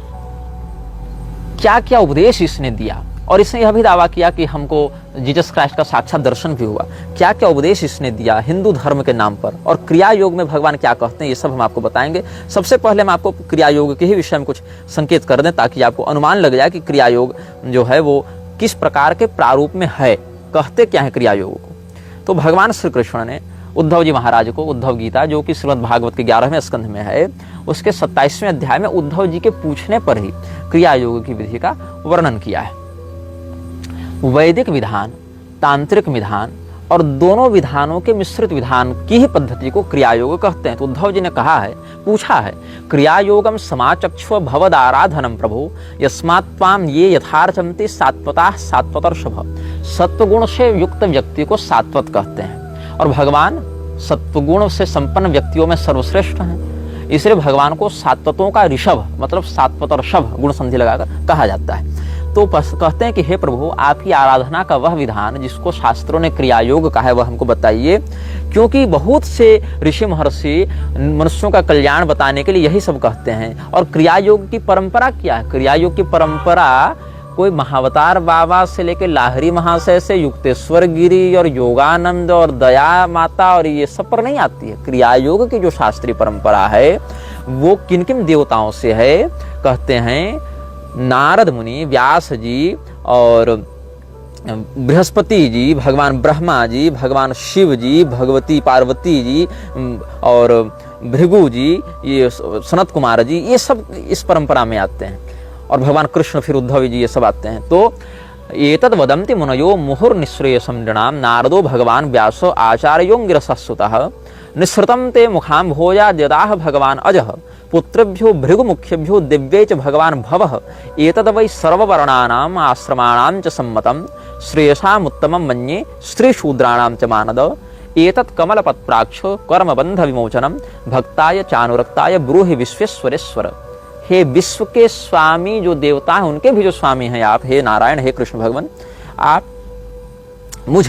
क्या क्या उपदेश इसने दिया, और इसने यह भी दावा किया कि हमको जीसस क्राइस्ट का साक्षात दर्शन भी हुआ। क्या क्या उपदेश इसने दिया हिंदू धर्म के नाम पर, और क्रिया योग में भगवान क्या कहते हैं, ये सब हम आपको बताएंगे। सबसे पहले हम आपको क्रिया योग के ही विषय में कुछ संकेत कर दें, ताकि आपको अनुमान लग जाए कि क्रिया योग जो है वो किस प्रकार के प्रारूप में है, कहते क्या है क्रिया योग को। तो भगवान श्री कृष्ण ने उद्धव जी महाराज को उद्धव गीता, जो कि श्रीमद् भागवत के 11वें स्कंध में है, उसके 27वें अध्याय में उद्धव जी के पूछने पर ही क्रिया योग की विधि का वर्णन किया है। वैदिक विधान, तांत्रिक विधान और दोनों विधानों के मिश्रित विधान की ही पद्धति को क्रिया योग कहते हैं। तो उद्धव जी ने कहा है, पूछा है, क्रिया योगम समाचक्षु भवदाराधनम प्रभु यस्मात्त्वाम ये यथार्चन्ति सात्वता सात्वतर्षभ। सत्वगुण से युक्त व्यक्ति को सात्वत कहते हैं और भगवान सत्वगुण से संपन्न व्यक्तियों में सर्वश्रेष्ठ हैं, इसलिए भगवान को सात्वतों का ऋषभ मतलब सात्वतर्षभ गुण संधि लगाकर कहा जाता है। तो कहते हैं कि हे प्रभु, आपकी आराधना का वह विधान जिसको शास्त्रों ने क्रिया योग कहा है वह हमको बताइए, क्योंकि बहुत से ऋषि महर्षि मनुष्यों का कल्याण बताने के लिए यही सब कहते हैं। और क्रिया योग की परंपरा क्या है? क्रिया योग की परंपरा कोई महावतार बाबा से लेकर लाहिरी महाशय से युक्तेश्वर गिरी और योगानंद और दया माता और ये सब पर नहीं आती है। क्रिया योग की जो शास्त्रीय परंपरा है वो किन किन देवताओं से है? कहते हैं नारद मुनि, व्यास जी और बृहस्पति जी, भगवान ब्रह्मा जी, भगवान शिव जी, भगवती पार्वती जी और भृगु जी, ये सनत कुमार जी, ये सब इस परंपरा में आते हैं। और भगवान कृष्ण, फिर उद्धव जी, ये सब आते हैं। तो एतद् वदन्ति मुनयो मुहुर्निःश्रेयसं नृणां नारदो भगवान व्यासो आचार्योऽङ्गिरसः निःसृतं ते मुखां भोजा यदाह भगवान अजः पुत्रेभ्यो भृगुमुख्येभ्यो दिव्ये च भगवान भवः एतद् वै सर्ववर्णानाम् आश्रमाणां च सम्मतं श्रेयसाम उत्तमम मन्ये स्त्री शूद्राणाम च मानद एतत् कमलपत्राक्ष कर्मबंध विमोचनम भक्ताय चानुरक्ताय ब्रूहि विश्वेश्वरेश्वर। हे विश्व के स्वामी जो देवता हैं उनके भी जो स्वामी हैं आप, हे नारायण, हे कृष्ण भगवान, आप मुझ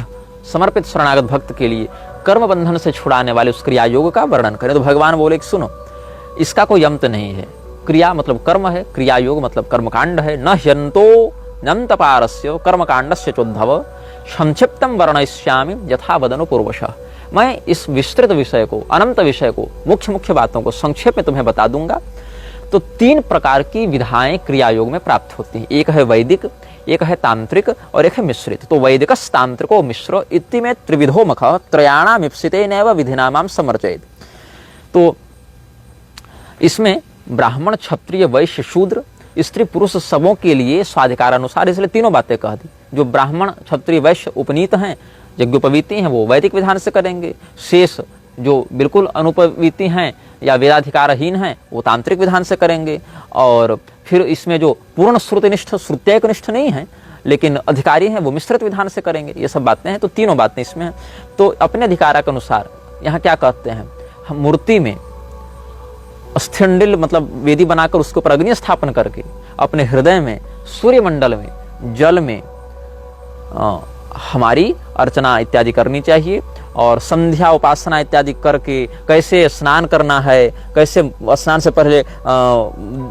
समर्पित शरणागत भक्त के लिए कर्म बंधन से छुड़ाने वाले उस क्रिया योग का वर्णन करें। तो भगवान बोले कि सुनो, इसका कोई अंत नहीं है। क्रिया मतलब कर्म है, क्रिया योग मतलब कर्मकांड है। न ह्यंतो नंत पारस्य कर्मकांडस्य चोद्धव संक्षिप्तम वर्णयिष्यामि यथा वदनो पूर्वशः। मैं इस विस्तृत विषय को, अनंत विषय को, मुख्य मुख्य बातों को संक्षेप में तुम्हें बता दूंगा। तो 3 प्रकार की विधाएं क्रिया योग में प्राप्त होती हैं। एक है वैदिक, एक है तांत्रिक और एक है मिश्रित। तो वैदिकस् तांत्रिको मिश्र इति में त्रिविधो मख त्रयाणाम इप्सितेनैव विधिनामाम समर्चयेत्। तो इसमें ब्राह्मण, क्षत्रिय, वैश्य, शूद्र, स्त्री, पुरुष सबों के लिए स्वाधिकार अनुसार इसलिए तीनों बातें कह दी। जो ब्राह्मण, क्षत्रिय, वैश्य उपनीत हैं, यज्ञोपवीति हैं, वो वैदिक विधान से करेंगे। शेष जो बिल्कुल अनुपवीति हैं या वेदाधिकारहीन हैं वो तांत्रिक विधान से करेंगे। और फिर इसमें जो पूर्ण श्रुतिनिष्ठ, श्रुत्यैकनिष्ठ नहीं है लेकिन अधिकारी हैं वो मिश्रित विधान से करेंगे। ये सब बातें हैं। तो तीनों बातें इसमें हैं। तो अपने अधिकार के अनुसार यहाँ क्या कहते हैं, हम मूर्ति में स्थिंडिल मतलब वेदी बनाकर उसके ऊपर अग्नि स्थापन करके अपने हृदय में, सूर्यमंडल में, जल में हमारी अर्चना इत्यादि करनी चाहिए। और संध्या उपासना इत्यादि करके कैसे स्नान करना है, कैसे स्नान से पहले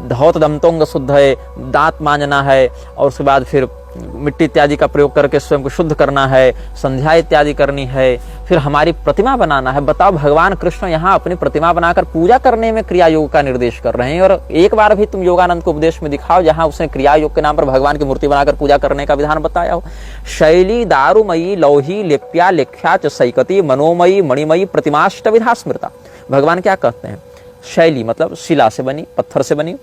धौत दंतोंग शुद्ध है, दांत मांजना है, और उसके बाद फिर मिट्टी इत्यादि का प्रयोग करके स्वयं को शुद्ध करना है, संध्या इत्यादि करनी है, फिर हमारी प्रतिमा बनाना है। बताओ, भगवान कृष्ण यहाँ अपनी प्रतिमा बनाकर पूजा करने में क्रिया योग का निर्देश कर रहे हैं। और एक बार भी तुम योगानंद को उपदेश में दिखाओ जहां उसने क्रिया योग के नाम पर भगवान की मूर्ति बनाकर पूजा करने का विधान बताया हो। शैली दारुमयी लौही लेप्या लेख्या च सैकती मनोमयी मणिमयी प्रतिमाष्ट विधा स्मृता। भगवान क्या कहते हैं, शैली मतलब शिला से बनी, पत्थर से बनी,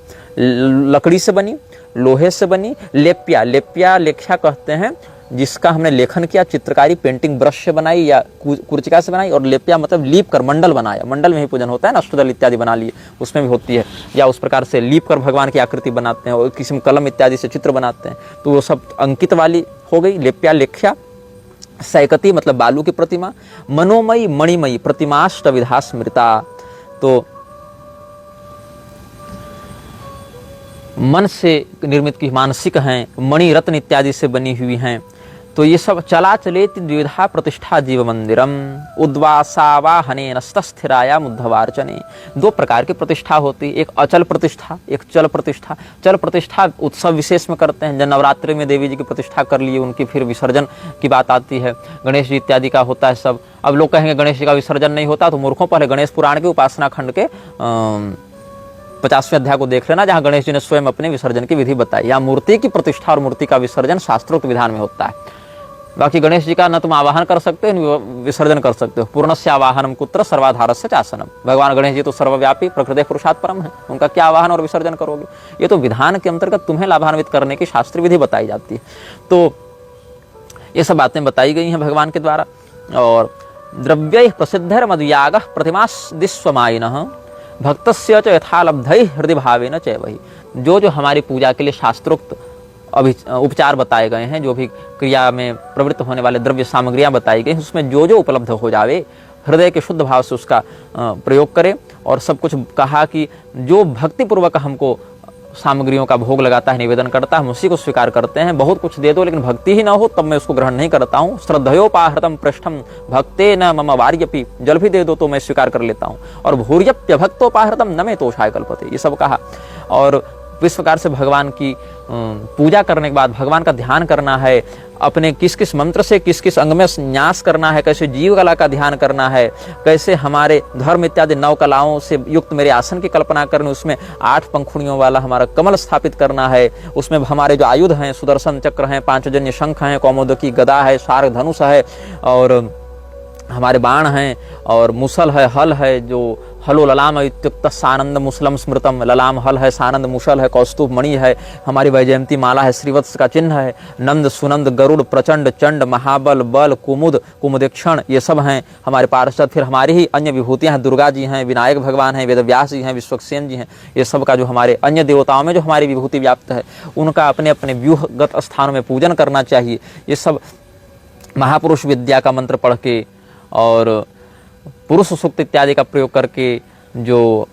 लकड़ी से बनी, लोहे से बनी, लेप्या, लेप्या लेख्या कहते हैं जिसका हमने लेखन किया, चित्रकारी पेंटिंग ब्रश से बनाई या कुर्चिका से बनाई, और लेप्या मतलब लीप कर मंडल बनाया। मंडल में ही पूजन होता है ना, अष्टदल इत्यादि बना लिए, उसमें भी होती है। या उस प्रकार से लीप कर भगवान की आकृति बनाते हैं और किसी कलम इत्यादि से चित्र बनाते हैं। तो वो सब अंकित वाली हो गई, लेप्या लेख्या। सैकती मतलब बालू की प्रतिमा। मनोमयी मणिमयी प्रतिमाष्ट विधा स्मृता। तो मन से निर्मित की मानसिक हैं, मणि रत्न इत्यादि से बनी हुई हैं। तो ये सब चला चलेति द्विधा प्रतिष्ठा जीव मंदिरम उद्वासावाहनेन स्थिराया मुद्धवार्चने। 2 प्रकार की प्रतिष्ठा होती है, एक अचल प्रतिष्ठा, एक चल प्रतिष्ठा। चल प्रतिष्ठा उत्सव विशेष में करते हैं। जब नवरात्रि में देवी जी की प्रतिष्ठा कर लिए, उनकी फिर विसर्जन की बात आती है, गणेश जी इत्यादि का होता है सब। अब लोग कहेंगे गणेश जी का विसर्जन नहीं होता, तो मूर्खों, पहले गणेश पुराण के उपासना खंड के 50वें अध्याय को देख लेना, जहां गणेश जी ने स्वयं अपने विसर्जन की विधि बताई। या मूर्ति की प्रतिष्ठा और मूर्ति का विसर्जन शास्त्रोक्त विधान में होता है। बाकी गणेश जी का न तुम आवाहन कर सकते हो, विसर्जन कर सकते हो। पूर्णस्य आवाहनम कुत्र सर्वाधारस्य चासनम। भगवान गणेश जी तो सर्वव्यापी प्रकृति पुरुषात् परम है, उनका क्या आवाहन और विसर्जन करोगे। ये तो विधान के अंतर्गत तुम्हें लाभान्वित करने की शास्त्रीय विधि बताई जाती है। तो ये सब बातें बताई गई हैं भगवान के द्वारा। और द्रव्य प्रसिद्ध मदयाग प्रतिमादिस्वमायिनः भक्तस्य च यथालब्धै हृदय भावेन च वही। जो जो हमारी पूजा के लिए शास्त्रोक्त उपचार बताए गए हैं, जो भी क्रिया में प्रवृत्त होने वाले द्रव्य सामग्रियां बताई गई हैं, उसमें जो जो उपलब्ध हो जावे हृदय के शुद्ध भाव से उसका प्रयोग करें। और सब कुछ कहा कि जो भक्तिपूर्वक हमको सामग्रियों का भोग लगाता है, निवेदन करता है, हम उसी को स्वीकार करते हैं। बहुत कुछ दे दो लेकिन भक्ति ही ना हो तब मैं उसको ग्रहण नहीं करता हूँ। श्रद्धयोपाहृतम पृष्ठम भक्ते न मम वार्यपि। जल भी दे दो तो मैं स्वीकार कर लेता हूँ। और भूर्यप्य भक्तोपाहृतम न मे तोषाय कल्पते, ये सब कहा। और इस प्रकार से भगवान की पूजा करने के बाद भगवान का ध्यान करना है, अपने किस किस मंत्र से किस किस अंग में न्यास करना है, कैसे जीव कला का ध्यान करना है, कैसे हमारे धर्म इत्यादि 9 कलाओं से युक्त मेरे आसन की कल्पना करनी, उसमें 8 पंखुड़ियों वाला हमारा कमल स्थापित करना है, उसमें हमारे जो आयुध हैं, सुदर्शन चक्र हैं, पांचजन्य शंख हैं, कौमोदकी गदा है, शार्ग धनुष है, और हमारे बाण हैं, और मुसल है, हल है, जो हलो ललाम इत्युक्त सानंद मुसलम स्मृतम, ललाम हल है, सानंद मुशल है, कौस्तुभ मणि है, हमारी वैजयंती माला है, श्रीवत्स का चिन्ह है, नंद सुनंद गरुड़ प्रचंड चंड महाबल बल कुमुद कुमुदेक्षण, ये सब हैं हमारे पार्षद। फिर हमारी ही अन्य विभूतियां हैं, दुर्गा जी हैं, विनायक भगवान हैं, वेदव्यास जी हैं, विश्वक्सेन जी हैं, ये सब का जो हमारे अन्य देवताओं में जो हमारी विभूति व्याप्त है उनका अपने अपने व्यूहगत स्थानों में पूजन करना चाहिए। ये सब महापुरुष विद्या का मंत्र पढ़ के और पुरुष सूक्त इत्यादि का प्रयोग करके, जो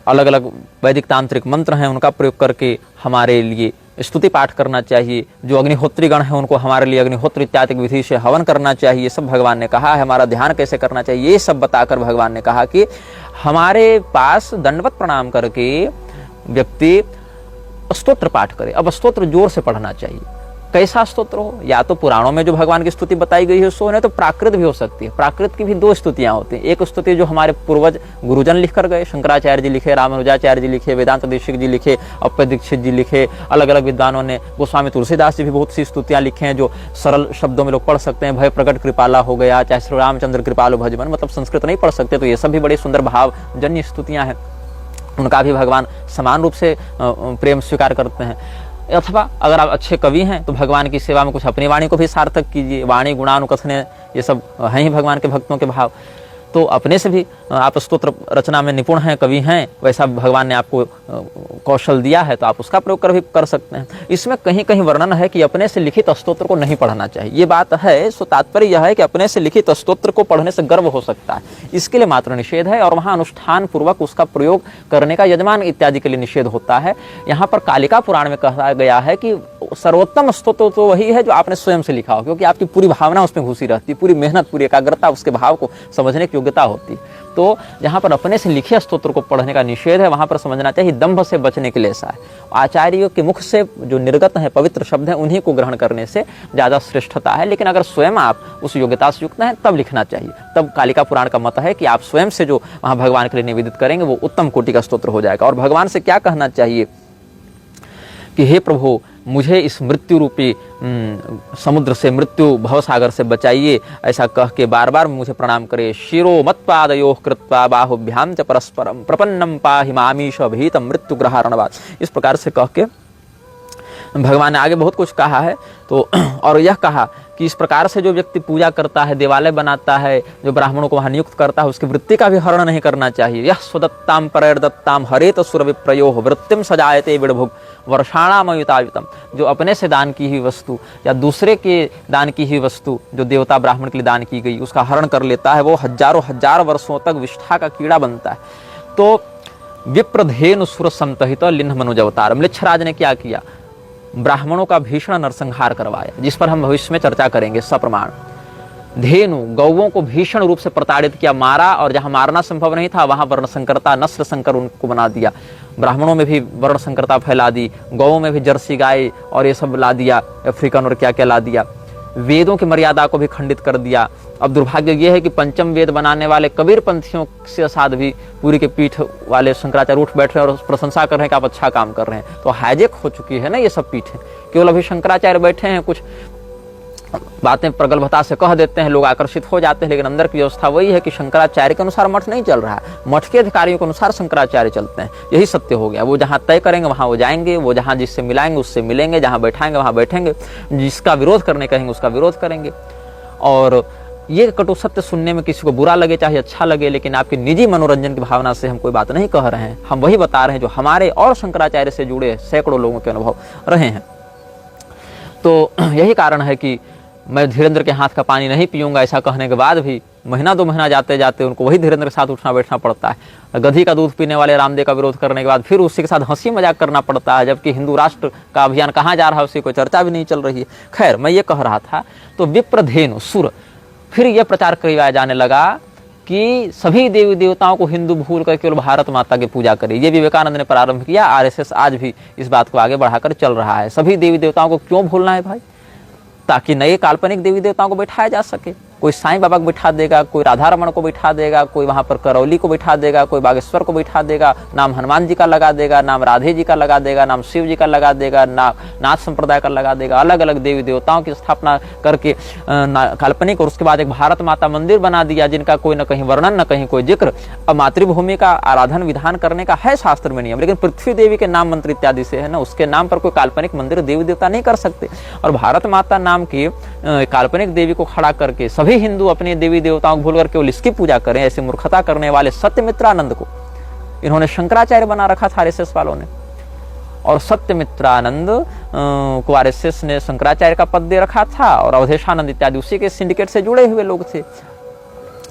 अलग अलग वैदिक तांत्रिक मंत्र हैं उनका प्रयोग करके हमारे लिए स्तुति पाठ करना चाहिए। जो अग्निहोत्री गण है उनको हमारे लिए अग्निहोत्र इत्यादि विधि से हवन करना चाहिए। ये सब भगवान ने कहा है। हमारा ध्यान कैसे करना चाहिए ये सब बताकर भगवान ने कहा कि हमारे पास दंडवत प्रणाम करके व्यक्ति स्तोत्र पाठ करे। अब स्तोत्र जोर से पढ़ना चाहिए। कैसा स्तोत्र हो, या तो पुराणों में जो भगवान की स्तुति बताई गई है सो, नहीं तो प्राकृत भी हो सकती है। प्राकृत की भी दो स्तुतियां होती हैं। एक स्तुति जो हमारे पूर्वज गुरुजन लिख कर गए, शंकराचार्य जी लिखे, रामानुजाचार्य जी लिखे, वेदांत देशिक जी लिखे, अप्पय दीक्षित जी लिखे, अलग अलग विद्वानों ने, गोस्वामी तुलसीदास जी भी बहुत सी स्तुतियां लिखे हैं जो सरल शब्दों में लोग पढ़ सकते हैं। भय प्रकट कृपाला हो गया, चाहे श्री रामचंद्र कृपालु भजमन, मतलब संस्कृत नहीं पढ़ सकते तो ये सब भी बड़ी सुंदर भावजन्य स्तुतियां हैं। उनका भी भगवान समान रूप से प्रेम स्वीकार करते हैं। अथवा अगर आप अच्छे कवि हैं तो भगवान की सेवा में कुछ अपनी वाणी को भी सार्थक कीजिए। वाणी गुणानुकथने ये सब हैं ही भगवान के भक्तों के भाव। तो अपने से भी आप स्तोत्र रचना में निपुण हैं, कवि हैं, वैसा भगवान ने आपको कौशल दिया है तो आप उसका प्रयोग कर सकते हैं। इसमें कहीं कहीं वर्णन है कि अपने से लिखित स्तोत्र को नहीं पढ़ना चाहिए। ये बात है, सो तात्पर्य यह है कि अपने से लिखित स्तोत्र को पढ़ने से गर्व हो सकता है, इसके लिए मात्र निषेध है। और वहाँ अनुष्ठान पूर्वक उसका प्रयोग करने का यजमान इत्यादि के लिए निषेध होता है। यहाँ पर कालिका पुराण में कहा गया है कि सर्वोत्तम स्तोत्र तो वही है जो आपने स्वयं से लिखा हो, क्योंकि आपकी पूरी भावना उसमें घुसी रहती है, पूरी मेहनत, पूरी एकाग्रता उसके भाव को समझने की योग्यता होती है। तो जहाँ पर अपने से लिखे स्तोत्र को पढ़ने का निषेध है, वहाँ पर समझना चाहिए दंभ से बचने के लिए ऐसा है। आचार्यों के मुख से जो निर्गत है पवित्र शब्द हैं उन्हीं को ग्रहण करने से ज़्यादा श्रेष्ठता है। लेकिन अगर स्वयं आप उस योग्यता से युक्त हैं तब लिखना चाहिए। तब कालिका पुराण का मत है कि आप स्वयं से जो वहाँ भगवान के लिए निवेदित करेंगे वो उत्तम कोटि का स्तोत्र हो जाएगा। और भगवान से क्या कहना चाहिए कि हे प्रभु, मुझे इस मृत्यु रूपी समुद्र से, मृत्यु भवसागर से बचाइए, ऐसा कह के बार बार मुझे प्रणाम करे। शिरो मत्पादयोः कृत्वा बाहुभ्याम च परस्परम प्रपन्नम पाहि मामीश भीतम मृत्यु ग्रहारणवाद। इस प्रकार से कह के भगवान ने आगे बहुत कुछ कहा है। तो और यह कहा कि इस प्रकार से जो व्यक्ति पूजा करता है, देवालय बनाता है, जो ब्राह्मणों को वहां नियुक्त करता है, उसकी वृत्ति का भी हरण नहीं करना चाहिए। यह स्वदत्ताम परैर्दत्ताम हरेत सुरविप्रयो वृत्तिम सजायते विड़भुग वर्षाणामयुतायुतम। जो अपने से दान की हुई वस्तु या दूसरे के दान की हुई वस्तु जो देवता ब्राह्मण के लिए दान की गई उसका हरण कर लेता है, वो हजारों हजार वर्षों तक विष्ठा का कीड़ा बनता है। तो विप्रधेनु सुर संतहित लिन्ह मनुज अवतार, म्लेच्छराज ने क्या किया, ब्राह्मणों का भीषण नरसंहार करवाया, जिस पर हम भविष्य में चर्चा करेंगे सप्रमाण। धेनु गौओं को भीषण रूप से प्रताड़ित किया, मारा, और जहां मारना संभव नहीं था वहां वर्ण संकरता, नस्ल संकर उनको बना दिया। ब्राह्मणों में भी वर्ण संकरता फैला दी, गौओं में भी जर्सी गाय और ये सब ला दिया, अफ्रीकन और क्या क्या ला दिया। वेदों की मर्यादा को भी खंडित कर दिया। अब दुर्भाग्य यह है कि पंचम वेद बनाने वाले कबीर पंथियों से साथ भी पूरी के पीठ वाले शंकराचार्य उठ बैठ रहे हैं और प्रशंसा कर रहे हैं कि आप अच्छा काम कर रहे हैं। तो हाईजेक हो चुकी है ना ये सब पीठें। केवल अभी शंकराचार्य बैठे हैं, कुछ बातें प्रगल्भता से कह देते हैं, लोग आकर्षित हो जाते हैं, लेकिन अंदर की व्यवस्था वही है कि शंकराचार्य के अनुसार मठ नहीं चल रहा है, मठ के अधिकारियों के अनुसार शंकराचार्य चलते हैं। यही सत्य हो गया। वो जहाँ तय करेंगे वहाँ वो जाएंगे, वो जहाँ जिससे मिलाएंगे उससे मिलेंगे, जहाँ बैठाएंगे वहाँ बैठेंगे, जिसका विरोध करने कहेंगे उसका विरोध करेंगे। और ये कटु सत्य सुनने में किसी को बुरा लगे चाहे अच्छा लगे, लेकिन आपके निजी मनोरंजन की भावना से हम कोई बात नहीं कह रहे हैं। हम वही बता रहे हैं जो हमारे और शंकराचार्य से जुड़े सैकड़ों लोगों के अनुभव रहे हैं। तो यही कारण है कि मैं धीरेन्द्र के हाथ का पानी नहीं पीऊंगा ऐसा कहने के बाद भी महीना दो महीना जाते जाते उनको वही धीरेन्द्र के साथ उठना बैठना पड़ता है। गधी का दूध पीने वाले रामदेव का विरोध करने के बाद फिर उसी के साथ हंसी मजाक करना पड़ता है, जबकि हिंदू राष्ट्र का अभियान कहाँ जा रहा है उसकी कोई चर्चा भी नहीं चल रही है। खैर, मैं ये कह रहा था, तो विप्रधेनु सुर, फिर यह प्रचार करवाया जाने लगा कि सभी देवी देवताओं को हिंदू भूल कर केवल भारत माता की पूजा करें। ये विवेकानंद ने प्रारंभ किया, आरएसएस आज भी इस बात को आगे बढ़ाकर चल रहा है। सभी देवी देवताओं को क्यों भूलना है भाई? ताकि नए काल्पनिक देवी देवताओं को बैठाया जा सके। कोई साईं बाबा को बिठा देगा, कोई राधा रमण को बिठा देगा, कोई वहां पर करौली को बिठा देगा, कोई बागेश्वर को बिठा देगा, नाम हनुमान जी का लगा देगा, नाम राधे जी का लगा देगा, नाम शिव जी का लगा देगा, नाथ संप्रदाय का लगा देगा, अलग अलग देवी देवताओं की स्थापना करके काल्पनिक, और उसके बाद एक भारत माता मंदिर बना दिया जिनका कोई न कहीं वर्णन न कहीं कोई जिक्र। अब मातृभूमि का आराधन विधान करने का है शास्त्र में नियम, लेकिन पृथ्वी देवी के नाम मंत्र इत्यादि से है ना, उसके नाम पर कोई काल्पनिक मंदिर देवी देवता नहीं कर सकते। और भारत माता नाम की काल्पनिक देवी को खड़ा करके सभी हिंदू अपने देवी देवताओं को भूल कर केवल इसकी पूजा करें, ऐसी मूर्खता करने वाले सत्यमित्रानंद को इन्होंने शंकराचार्य बना रखा था आरएसएस वालों ने, और सत्यमित्रानंद को आरएसएस ने शंकराचार्य का पद दे रखा था, और अवधेशानंद इत्यादि उसी के सिंडिकेट से जुड़े हुए लोग थे।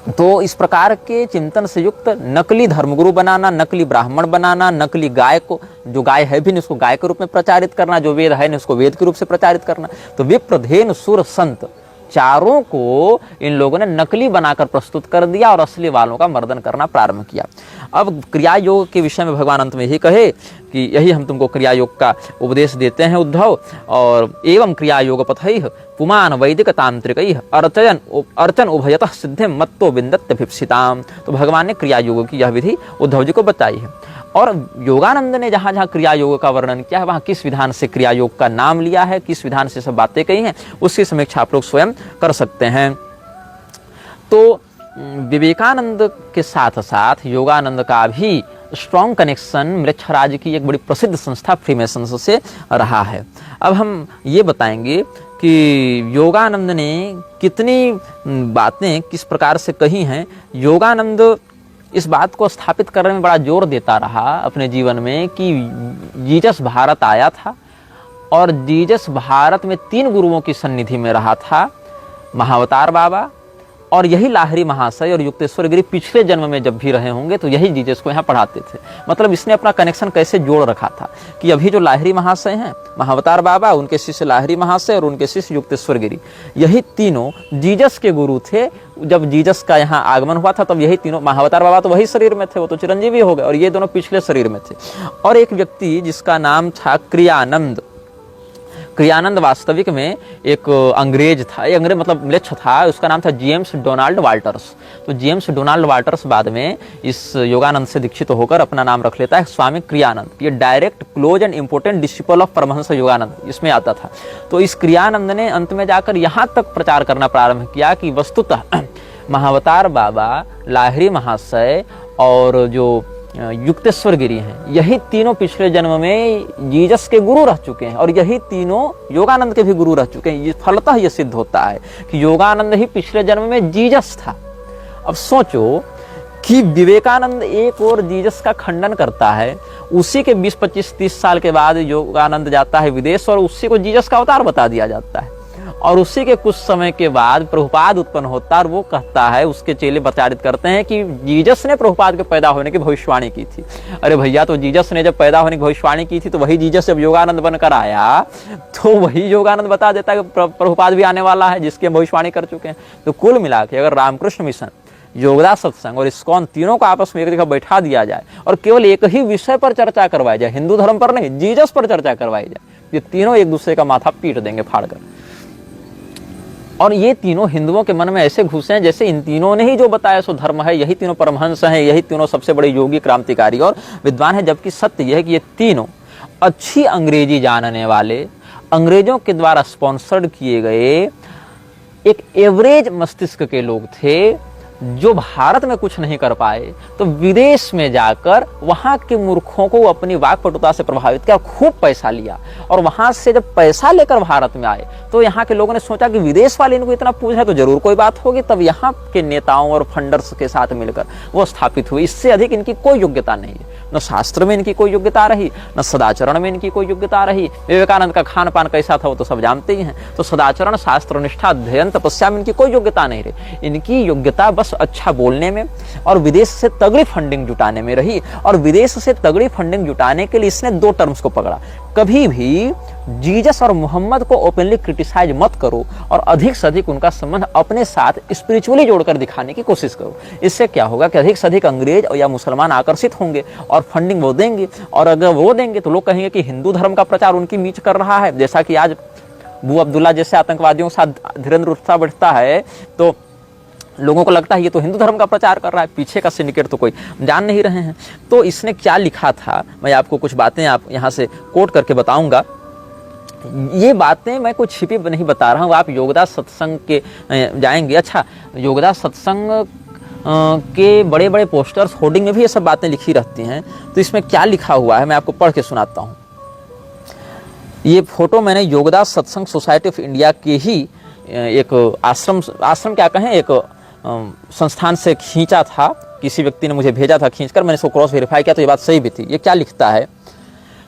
तो इस प्रकार के चिंतन से युक्त नकली धर्मगुरु बनाना, नकली ब्राह्मण बनाना, नकली गाय को, जो गाय है भी नहीं उसको गाय के रूप में प्रचारित करना, जो वेद है नहीं उसको वेद के रूप से प्रचारित करना, तो विप्रधेन सुर संत चारों को इन लोगों ने नकली बनाकर प्रस्तुत कर दिया और असली वालों का मर्दन करना प्रारंभ किया। अब क्रिया योग के विषय में भगवान अंत में यही कहे कि यही हम तुमको क्रिया योग का उपदेश देते हैं उद्धव, और एवं क्रिया योग पथैः पुमान वैदिक तांत्रिक अर्चन उभयतः सिद्धि मत्तो विन्दत्यभिप्सिताम्। तो भगवान ने क्रिया योग की यह विधि उद्धव जी को बताई है। और योगानंद ने जहां जहां क्रिया योग का वर्णन किया है वहां किस विधान से क्रिया योग का नाम लिया है, किस विधान से सब बातें कही हैं, उसकी समीक्षा आप लोग स्वयं कर सकते हैं। तो विवेकानंद के साथ साथ योगानंद का भी स्ट्रॉन्ग कनेक्शन मृच्छराज की एक बड़ी प्रसिद्ध संस्था फ्रीमेसन्स से रहा है। अब हम ये बताएंगे कि योगानंद ने कितनी बातें किस प्रकार से कही हैं। योगानंद इस बात को स्थापित करने में बड़ा जोर देता रहा अपने जीवन में कि जीसस भारत आया था, और जीसस भारत में 3 गुरुओं की सन्निधि में रहा था, महाअवतार बाबा और यही लाहिरी महाशय और युक्तेश्वर गिरी पिछले जन्म में जब भी रहे होंगे तो यही जीसस को यहाँ पढ़ाते थे। मतलब इसने अपना कनेक्शन कैसे जोड़ रखा था कि अभी जो लाहिरी महाशय हैं, महाअवतार बाबा, उनके शिष्य लाहिरी महाशय और उनके शिष्य युक्तेश्वर गिरी, यही तीनों जीसस के गुरु थे। जब जीसस का यहाँ आगमन हुआ था तब यही तीनों, महाअवतार बाबा तो वही शरीर में थे, वो तो चिरंजीवी हो गए, और ये दोनों पिछले शरीर में थे। और एक व्यक्ति जिसका नाम था क्रियानंद, क्रियानंद वास्तविक में एक अंग्रेज था, ये अंग्रेज मतलब म्लेच्छ था, उसका नाम था जेम्स डोनाल्ड वाल्टर्स। तो जेम्स डोनाल्ड वाल्टर्स बाद में इस योगानंद से दीक्षित होकर अपना नाम रख लेता है स्वामी क्रियानंद। ये direct close and important disciple of Paramahansa Yogananda इसमें आता था। तो इस क्रियानंद ने अंत में जाकर यहाँ तक प्रचार करना प्रारंभ किया कि वस्तुतः महाअवतार बाबा, लाहिरी महाशय और जो युक्तेश्वर गिरी हैं, यही तीनों पिछले जन्म में जीसस के गुरु रह चुके हैं, और यही तीनों योगानंद के भी गुरु रह चुके हैं। ये फलतः ये सिद्ध होता है कि योगानंद ही पिछले जन्म में जीसस था। अब सोचो कि विवेकानंद एक और जीसस का खंडन करता है, उसी के 20, 25, 30 साल के बाद योगानंद जाता है विदेश और उसी को जीसस का अवतार बता दिया जाता है, और उसी के कुछ समय के बाद प्रभुपाद उत्पन्न होता है, और वो कहता है, उसके चेले प्रचारित करते हैं कि जीसस ने प्रभुपाद के पैदा होने की भविष्यवाणी की थी। अरे भैया, तो जीसस ने जब पैदा होने की भविष्यवाणी की थी तो वही जीसस जब योगानंद बनकर आया तो वही योगानंद बता देता है कि प्रभुपाद भी आने वाला है जिसकी हम भविष्यवाणी कर चुके हैं। तो कुल मिला के अगर रामकृष्ण मिशन, योगदास सत्संग और इस्कॉन तीनों को आपस में एक जगह बैठा दिया जाए और केवल एक ही विषय पर चर्चा करवाई जाए, हिंदू धर्म पर नहीं, जीसस पर चर्चा करवाई जाए, ये तीनों एक दूसरे का माथा पीट देंगे फाड़कर। और ये तीनों हिंदुओं के मन में ऐसे घुसे हैं जैसे इन तीनों ने ही जो बताया सो धर्म है, यही तीनों परमहंस हैं, यही तीनों सबसे बड़े योगी, क्रांतिकारी और विद्वान है। जबकि सत्य यह है कि ये तीनों अच्छी अंग्रेजी जानने वाले, अंग्रेजों के द्वारा स्पॉन्सर्ड किए गए एक एवरेज मस्तिष्क के लोग थे, जो भारत में कुछ नहीं कर पाए तो विदेश में जाकर वहां के मूर्खों को अपनी वाक्पटुता से प्रभावित किया, खूब पैसा लिया, और वहां से जब पैसा लेकर भारत में आए तो यहाँ के लोगों ने सोचा कि विदेश वाले इनको इतना पूछ है तो जरूर कोई बात होगी, तब यहाँ के नेताओं और फंडर्स के साथ मिलकर वो स्थापित हुई। इससे अधिक इनकी कोई योग्यता नहीं है, न शास्त्र में इनकी कोई योग्यता रही, न सदाचरण में इनकी कोई योग्यता रही। विवेकानंद का खान पान कैसा था वो तो सब जानते ही हैं। तो सदाचरण, शास्त्र निष्ठा, अध्ययन, तपस्या में इनकी कोई योग्यता नहीं रही। इनकी योग्यता बस अच्छा बोलने में और विदेश से तगड़ी फंडिंग जुटाने में रही। और विदेश से तगड़ी फंडिंग जुटाने के लिए इसने 2 टर्म्स को पकड़ा, कभी भी जीसस और मोहम्मद को ओपनली क्रिटिसाइज मत करो और अधिक से अधिक उनका संबंध अपने साथ स्पिरिचुअली जोड़कर दिखाने की कोशिश करो। इससे क्या होगा कि अधिक से अधिक अंग्रेज या मुसलमान आकर्षित होंगे और फंडिंग वो देंगे, और अगर वो देंगे तो लोग कहेंगे कि हिंदू धर्म का प्रचार उनकी मीच कर रहा है। जैसा कि आज अब्दुल्ला जैसे आतंकवादियों के साथ धीरेन्द्र उठता बैठता है तो लोगों को लगता है ये तो हिंदू धर्म का प्रचार कर रहा है, पीछे का सिंडिकेट तो कोई जान नहीं रहे हैं। तो इसने क्या लिखा था, मैं आपको कुछ बातें आप यहाँ से कोट करके बताऊंगा। ये बातें मैं कुछ छिपी नहीं बता रहा हूँ, आप योगदास सत्संग के जाएंगे। अच्छा, योगदास सत्संग के बड़े बड़े पोस्टर्स, होर्डिंग में भी ये सब बातें लिखी रहती हैं। तो इसमें क्या लिखा हुआ है मैं आपको पढ़ के सुनाता हूँ। ये फोटो मैंने योगदास सत्संग सोसाइटी ऑफ इंडिया के ही एक आश्रम क्या कहें, एक संस्थान से खींचा था। किसी व्यक्ति ने मुझे भेजा था खींचकर, मैंने इसको क्रॉस वेरीफाई किया तो ये बात सही भी थी। ये क्या लिखता है,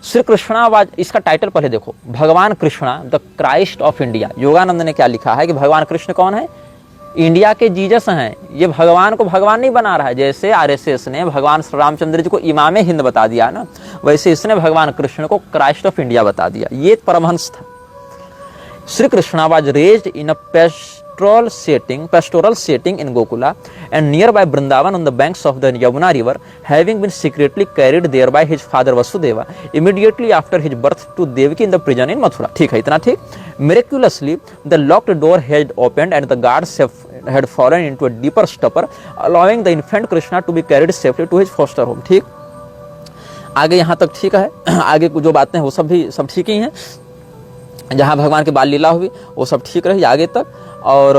श्री कृष्णावाज, इसका टाइटल पहले देखो, भगवान Krishna the Christ of India. Yogananda ने क्या लिखा है कि भगवान कृष्ण कौन है, इंडिया के जीसस हैं। ये भगवान को भगवान नहीं बना रहा है, जैसे आरएसएस ने भगवान श्री रामचंद्र जी को इमामे हिंद बता दिया ना, वैसे इसने भगवान कृष्ण को क्राइस्ट ऑफ इंडिया बता दिया। ये परमहंस था। Shri Krishna was raised in a pastoral setting in Gokula and nearby Vrindavan on the banks of the Yamuna river, having been secretly carried there by his father Vasudeva immediately after his birth to Devaki in the prison in Mathura. ठीक है, इतना ठीक। Miraculously, the locked door had opened and the guards had fallen into a deeper stupor, allowing the infant Krishna to be carried safely to his foster home. ठीक, आगे यहाँ तक ठीक है। आगे जो बातें हैं वो सब ठीक ही हैं। जहाँ भगवान की बाल लीला हुई वो सब ठीक रही आगे तक। और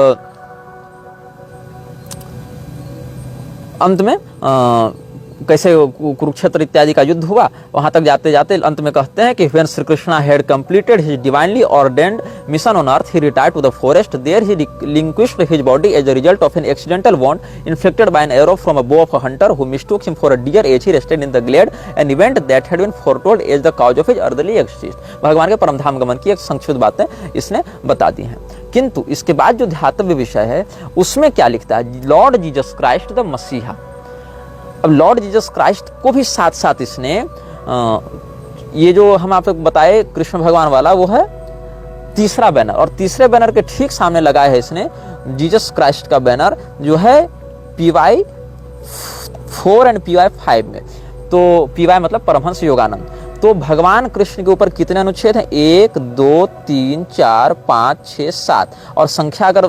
अंत में कैसे कुरुक्षेत्र इत्यादि का युद्ध हुआ, वहां तक जाते जाते अंत में कहते हैं कि when Sri Krishna had completed his divinely ordained mission on earth, he retired to the forest. There he relinquished his body as a result of an accidental wound inflicted by an arrow from a bow of a hunter who mistook him for a deer as he rested in the glade, an event that had been foretold as the cause of his earthly exist. भगवान के परमधाम गमन की एक संक्षिप्त बातें इसने बता दी हैं। किंतु इसके बाद जो ध्यातव्य विषय है उसमें क्या लिखता है, लॉर्ड जीसस क्राइस्ट द मसीहा। अब लॉर्ड जीसस क्राइस्ट को भी साथ साथ इसने ये जो हम आपको बताए कृष्ण भगवान वाला वो है तीसरा बैनर, और तीसरे बैनर के ठीक सामने लगाया है इसने जीसस क्राइस्ट का बैनर जो है PY 4 एंड PY 5 में। तो PY मतलब परमहंस योगानंद। तो भगवान कृष्ण के ऊपर कितने अनुच्छेद हैं, 1 2 3 4 5 6 7, और संख्या अगर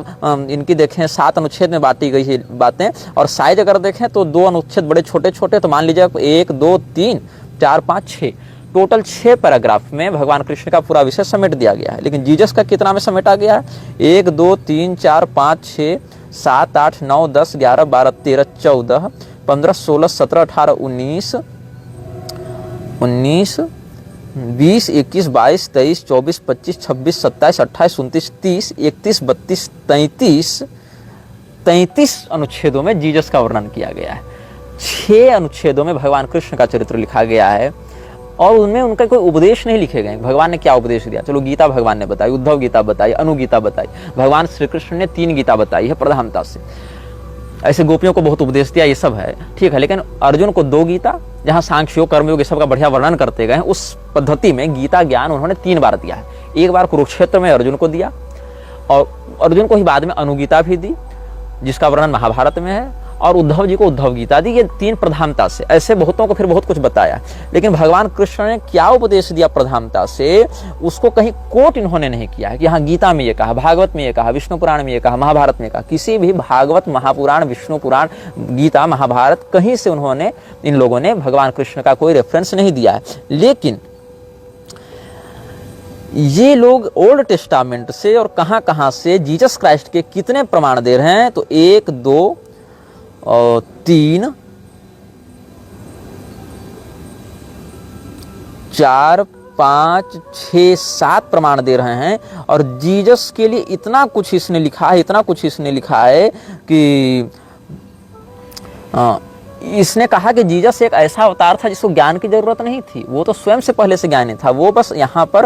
इनकी देखें 7 अनुच्छेद में बांटी गई है बातें, और साइज अगर देखें तो 2 अनुच्छेद बड़े छोटे छोटे, तो मान लीजिए 1 2 3 4 5 6, टोटल 6 पैराग्राफ में भगवान कृष्ण का पूरा विषय समेट दिया गया है। लेकिन जीसस का कितना में समेटा गया है, 1 2 3 4 5 6 7 8 9 10 11 12 13 14 15 16 17 18 19 20 21 22 23 24 25 26 27 28 29 30 31 32 33 अनुच्छेदों में जीसस का वर्णन किया गया है। 6 अनुच्छेदों में भगवान कृष्ण का चरित्र लिखा गया है, और उनमें उनका कोई उपदेश नहीं लिखे गए। भगवान ने क्या उपदेश दिया, चलो गीता भगवान ने बताई, उद्धव गीता बताई, अनुगीता बताई। भगवान श्री कृष्ण ने 3 गीता बताई है प्रधानता से। ऐसे गोपियों को बहुत उपदेश दिया, ये सब है ठीक है। लेकिन अर्जुन को 2 गीता, जहाँ सांख्य योग कर्मयोग ये सब का बढ़िया वर्णन करते गए, उस पद्धति में गीता ज्ञान उन्होंने 3 बार दिया है। एक बार कुरुक्षेत्र में अर्जुन को दिया, और अर्जुन को ही बाद में अनुगीता भी दी जिसका वर्णन महाभारत में है, और उद्धव जी को उद्धव गीता दी। ये 3 प्रधानता से, ऐसे बहुतों को फिर बहुत कुछ बताया। लेकिन भगवान कृष्ण ने क्या उपदेश दिया प्रधानता से, उसको कहीं कोट इन्होंने नहीं किया है कि हाँ गीता में ये कहा, भागवत में ये कहा, विष्णु पुराण में ये कहा, महाभारत में कहा। किसी भी भागवत, महापुराण, विष्णु पुराण, गीता, महाभारत कहीं से उन्होंने, इन लोगों ने भगवान कृष्ण का कोई रेफरेंस नहीं दिया है। लेकिन ये लोग ओल्ड टेस्टामेंट से और कहां से जीसस क्राइस्ट के कितने प्रमाण दे रहे हैं, तो 1 2 और 3 4 5 6 7 प्रमाण दे रहे हैं। और जीसस के लिए इतना कुछ इसने लिखा है, इतना कुछ इसने लिखा है कि इसने कहा कि जीसस एक ऐसा अवतार था जिसको ज्ञान की जरूरत नहीं थी, वो तो स्वयं से पहले से ज्ञानी था, वो बस यहाँ पर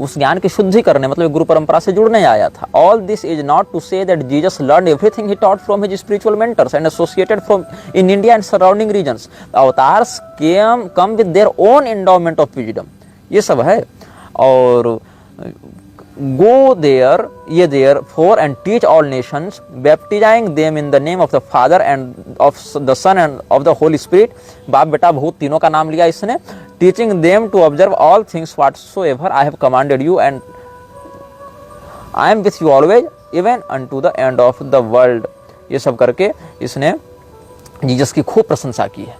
उस ज्ञान की शुद्धि करने, मतलब गुरु परंपरा से जुड़ने आया था। All this is not to say that Jesus learn everything he taught from his spiritual mentors and associated from in India and surrounding regions. Avatars come with their own endowment of wisdom, ये सब है। और go therefore and teach all nations, baptizing them in the name of the Father and of the Son and of the Holy Spirit। बाप बेटा भूत तीनों का नाम लिया इसने। teaching them to observe all things whatsoever I have commanded you, and I am with you always even unto the end of the world। ये सब करके इसने जीसस की खूब प्रशंसा की है।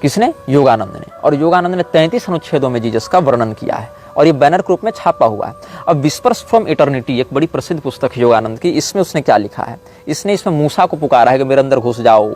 किसने? योगानंद ने। और योगानंद ने 33 अनुच्छेदों में जीसस का वर्णन किया है और ये बैनर के रूप में छापा हुआ है। अब विस्पर्स फ्रॉम इटर्निटी एक बड़ी प्रसिद्ध पुस्तक है योगानंद की, इसमें उसने क्या लिखा है? इसमें मूसा को पुकारा है कि मेरे अंदर घुस जाओ,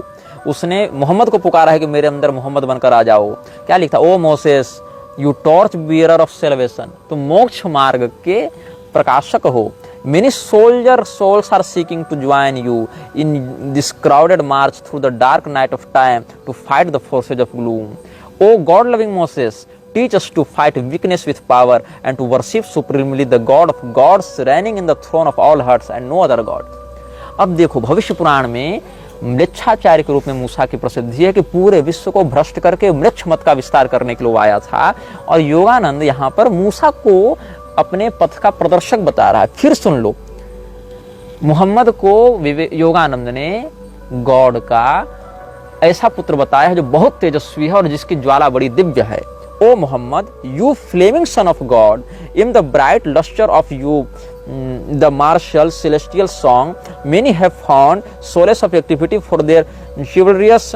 उसने मोहम्मद को पुकारा है कि मेरे अंदर मोहम्मद बनकर आ जाओ। क्या लिखा? O Moses you torch bearer of salvation, तुम मोक्ष मार्ग के प्रकाशक हो। Many souls are seeking to join you in this crowded march through the dark night of time to fight the forces of gloom. O God-loving Moses, teach us to fight weakness with power and to worship supremely the God of gods reigning in the throne of all hearts and no other God. अब देखो भविष्य पुराण में मृच्छाचार्य के रूप में मूसा की प्रसिद्धि है कि पूरे विश्व को भ्रष्ट करके मृक्ष मत का विस्तार करने के लिए आया था, और योगानंद यहाँ पर मूसा को अपने पथ का प्रदर्शक बता रहा है। फिर सुन लो, मोहम्मद को योगानंद ने गॉड का ऐसा पुत्र बताया है जो बहुत तेजस्वी है और जिसकी ज्वाला बड़ी दिव्य है। O Mohammad, you flaming son of God, in the bright lustre of you the martial celestial song, many have found solace of activity for their chivalrous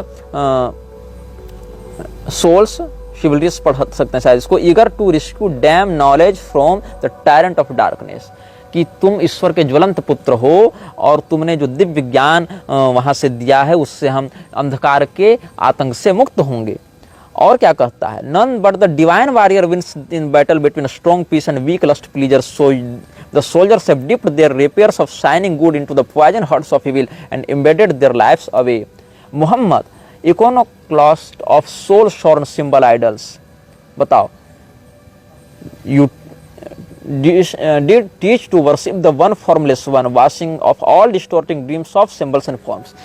souls. Chivalrous पढ़ सकते हैं शायद इसको। Eager to rescue them knowledge from the tyrant of darkness, कि तुम ईश्वर के ज्वलंत पुत्र हो और तुमने जो दिव्य ज्ञान वहां से दिया है उससे हम अंधकार के आतंक से मुक्त होंगे। और क्या कहता है? None but the divine warrior wins in battle between strong peace and weak lust pleasure, so the soldiers have dipped their rapiers of shining good into the poison hearts of evil and embedded their lives away. Mohammad, iconoclast of soul shorn symbol idols, बताओ, you did teach to worship the one formless one, washing of all distorting dreams of symbols and forms.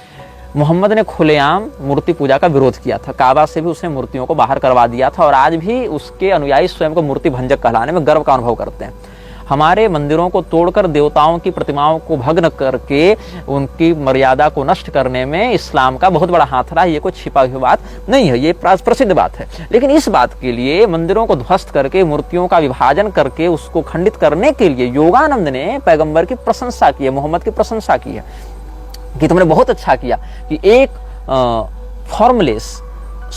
Muhammad ने खुलेआम मूर्ति पूजा का विरोध किया था, काबा से भी उसने मूर्तियों को बाहर करवा दिया था, और आज भी उसके अनुयायी स्वयं को मूर्ति भंजक कहलाने में गर्व का अनुभव करते हैं। हमारे मंदिरों को तोड़कर देवताओं की प्रतिमाओं को भग्न करके उनकी मर्यादा को नष्ट करने में इस्लाम का बहुत बड़ा हाथ रहा है। ये कोई छिपा हुई बात नहीं है, ये प्रसिद्ध बात है। लेकिन इस बात के लिए मंदिरों को ध्वस्त करके मूर्तियों का विभाजन करके उसको खंडित करने के लिए योगानंद ने पैगंबर की प्रशंसा की है, मोहम्मद की प्रशंसा की है कि तुमने बहुत अच्छा किया कि एक फॉर्मलेस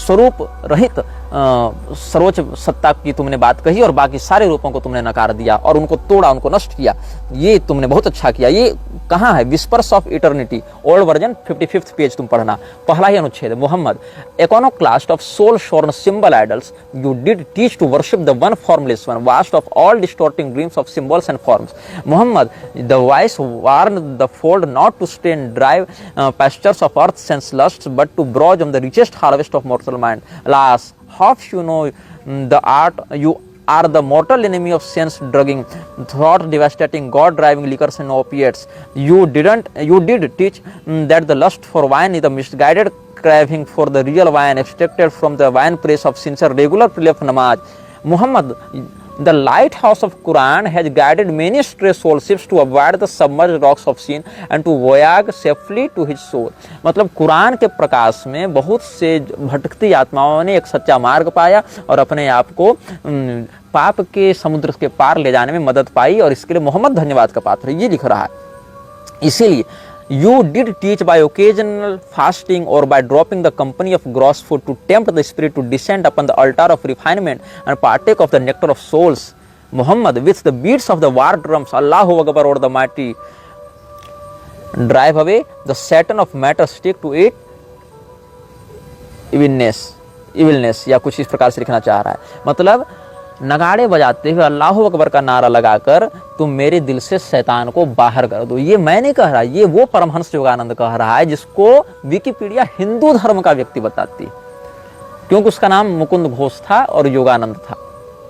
स्वरूप रहित सर्वोच्च सत्ता की तुमने बात कही और बाकी सारे रूपों को तुमने नकार दिया और उनको तोड़ा, उनको नष्ट किया। ये तुमने बहुत अच्छा किया। ये कहाँ है? Whispers of eternity, old version 55th page तुम पढ़ना, पहला ही अनुच्छेद। Mohammad, iconoclast of soul shorn symbol idols, you did teach to worship the one formless one, washed of all distorting dreams of symbols and forms. Muhammad, the wise warned the fold not to stay in dry pastures of earth's sense lusts, but to browse on the richest harvest of mortal mind. Alas, half you know the art, you are the mortal enemy of sense drugging, thought devastating, God driving liquors and opiates. You did teach that the lust for wine is the misguided craving for the real wine extracted from the wine press of sincere regular play of namaz. Muhammad, the lighthouse of Quran has guided many stray soul ships to avoid the submerged rocks of sin and to voyage safely to his shore. मतलब कुरान के प्रकाश में बहुत से भटकती आत्माओं ने एक सच्चा मार्ग पाया और अपने आप को पाप के समुद्र के पार ले जाने में मदद पाई, और इसके लिए मोहम्मद धन्यवाद का पात्र है। ये लिख रहा है। इसीलिए you did teach by occasional fasting or by dropping the company of gross food to tempt the spirit to descend upon the altar of refinement and partake of the nectar of souls. Muhammad, with the beats of the war drums, Allahu Akbar or the mighty, drive away the Satan of matter, stick to it evilness या कुछ इस प्रकार से लिखना चाह रहा है। मतलब नगाड़े बजाते हुए अल्लाहु अकबर का नारा लगाकर तुम मेरे दिल से शैतान को बाहर कर दो। ये मैं नहीं कह रहा, ये वो परमहंस योगानंद कह रहा है, जिसको विकिपीडिया हिंदू धर्म का व्यक्ति बताती है, क्योंकि उसका नाम मुकुंद घोष था और योगानंद था,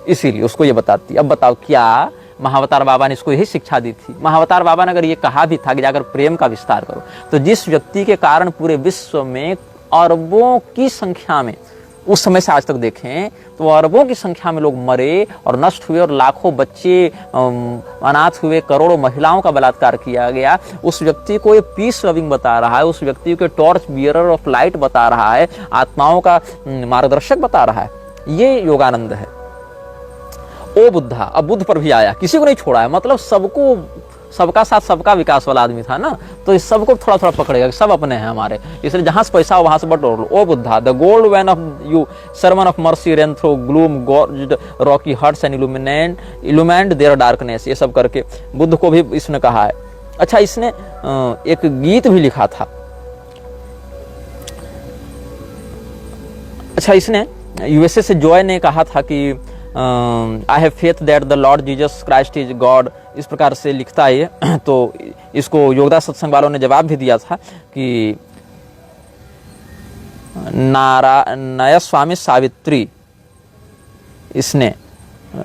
इसीलिए उसको ये बताती। अब बताओ, क्या महावतार बाबा ने इसको यही शिक्षा दी थी? महावतार बाबा ने अगर ये कहा भी था कि जाकर प्रेम का विस्तार करो, तो जिस व्यक्ति के कारण पूरे विश्व में अरबों की संख्या में, उस समय से आज तक देखें तो अरबों की संख्या में लोग मरे और नष्ट हुए और लाखों बच्चे अनाथ हुए, करोड़ों महिलाओं का बलात्कार किया गया, उस व्यक्ति को ये पीस लविंग बता रहा है, उस व्यक्ति को टॉर्च बियरर ऑफ लाइट बता रहा है, आत्माओं का मार्गदर्शक बता रहा है। ये योगानंद है। ओ बुद्धा, अब बुद्ध पर भी आया, किसी को नहीं छोड़ा है, मतलब सबको सबका साथ सबका विकास वाला आदमी था ना, तो इस सबको थोड़ा थोड़ा पकड़ेगा, सब अपने हैं हमारे, इसलिए जहां से पैसा हो वहां से बटोर लो। O Buddha, the gold vein of you, sermon of mercy rain through gloom gorged rocky huts and illuminate their darkness, ये सब करके बुद्ध को भी इसने कहा है। अच्छा, इसने एक गीत भी लिखा था। अच्छा, इसने यूएसए से जॉय ने कहा था कि I have faith that the Lord Jesus Christ is God, इस प्रकार से लिखता है ये। तो इसको योगदास सत्संग वालों ने जवाब भी दिया था कि नारायण स्वामी सावित्री, इसने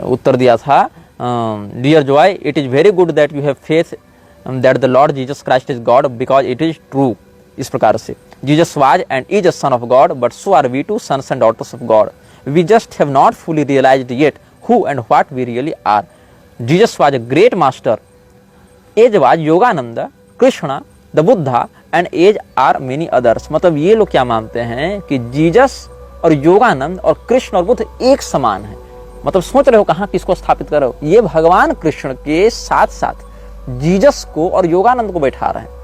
उत्तर दिया था, dear Joy, it is very good that you have faith that the Lord Jesus Christ is God because it is true, इस प्रकार से। Jesus was and is a son of God, but so are we too, sons and daughters of God. We just have not fully realized yet who and what we really are. Jesus was a great master, as was Yogananda, Krishna, the Buddha, and as are many others. मतलब ये लोग क्या मानते हैं कि Jesus और योगानंद और कृष्ण और बुद्ध एक समान है। मतलब सोच रहे हो कहाँ किसको स्थापित कर रहे हो, ये भगवान कृष्ण के साथ साथ जीसस को और योगानंद को बैठा रहे हैं।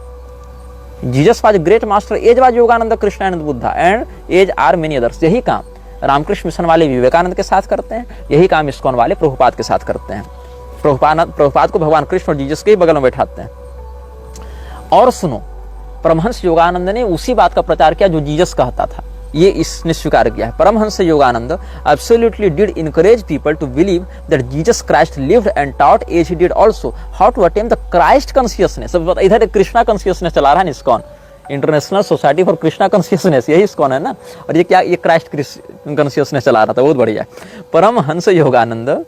Jesus was great master, as was Yogananda, Krishna and Buddha, and as are many others. यही काम रामकृष्ण मिशन वाले विवेकानंद के साथ करते हैं, यही काम इस्कॉन वाले प्रभुपाद के साथ करते हैं। प्रभुपाद को भगवान कृष्ण और जीसस के ही बगल में बैठाते हैं। और सुनो, परमहंस योगानंद ने उसी बात का प्रचार किया जो जीसस कहता था, ये इसने स्वीकार किया है। Paramhans Yogananda absolutely did encourage people to believe that Jesus Christ lived and taught as he did also how to attain the Christ consciousness। इधर कृष्णा कॉन्शियसनेस चला रहा है ISKCON, international society for Krishna consciousness, यही इस्कॉन है ना। और ये क्या, ये क्राइस्ट कॉन्शियसनेस चला रहा था, बहुत बढ़िया। Paramhans Yogananda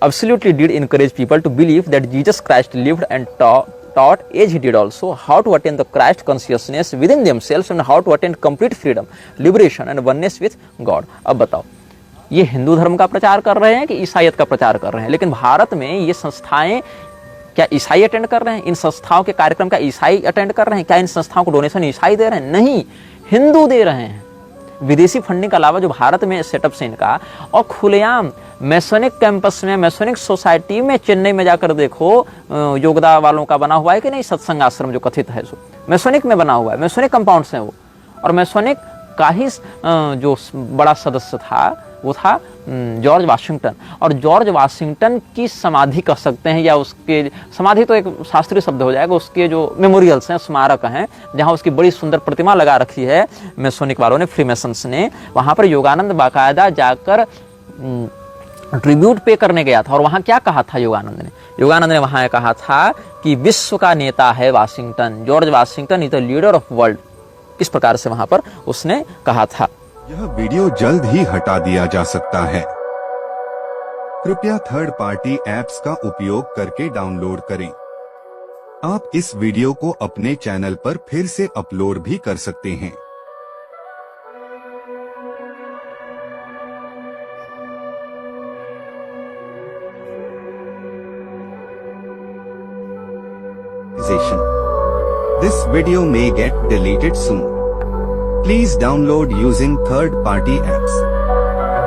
absolutely did encourage people to believe that Jesus Christ lived and taught as he did also how to attain the Christ consciousness within themselves and how to attain complete freedom, liberation and oneness with God। अब बताओ, ये हिंदू धर्म का प्रचार कर रहे हैं कि ईसाईयत का प्रचार कर रहे हैं? लेकिन भारत में ये संस्थाएं क्या ईसाई अटेंड कर रहे हैं? इन संस्थाओं के कार्यक्रम का ईसाई अटेंड कर रहे हैं? क्या इन संस्थाओं को डोनेशन ईसाई दे रहे हैं? नहीं, हिंदू दे रहे हैं। विदेशी फंडिंग के अलावा जो भारत में सेटअप से इनका, और खुलेआम मैसोनिक कैंपस में, मैसोनिक सोसाइटी में, चेन्नई में जाकर देखो, योगदा वालों का बना हुआ है कि नहीं सत्संग आश्रम जो कथित है, सो मैसोनिक में बना हुआ है, मैसोनिक कंपाउंड्स हैं वो। और मैसोनिक का ही जो बड़ा सदस्य था वो था जॉर्ज वाशिंगटन। और जॉर्ज वाशिंगटन की समाधि कह सकते हैं, या उसके समाधि तो एक शास्त्रीय शब्द हो जाएगा, उसके जो मेमोरियल्स हैं, स्मारक हैं, जहां उसकी बड़ी सुंदर प्रतिमा लगा रखी है मैसोनिक वालों ने, फ्रीमेसन्स ने। वहां पर योगानंद बाकायदा जाकर ट्रिब्यूट पे करने गया था। और वहां क्या कहा था योगानंद ने? योगानंद ने वहां कहा था कि विश्व का नेता है Washington, George Washington is the leader of world, इस प्रकार से वहां पर उसने कहा था। यह वीडियो जल्द ही हटा दिया जा सकता है, कृपया थर्ड पार्टी ऐप्स का उपयोग करके डाउनलोड करें। आप इस वीडियो को अपने चैनल पर फिर से अपलोड भी कर सकते हैं। This video may get deleted soon. Please download using third-party apps.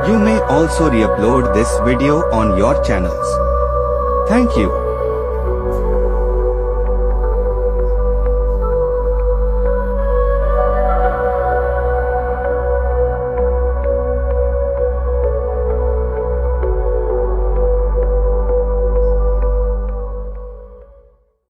You may also re-upload this video on your channels. Thank you.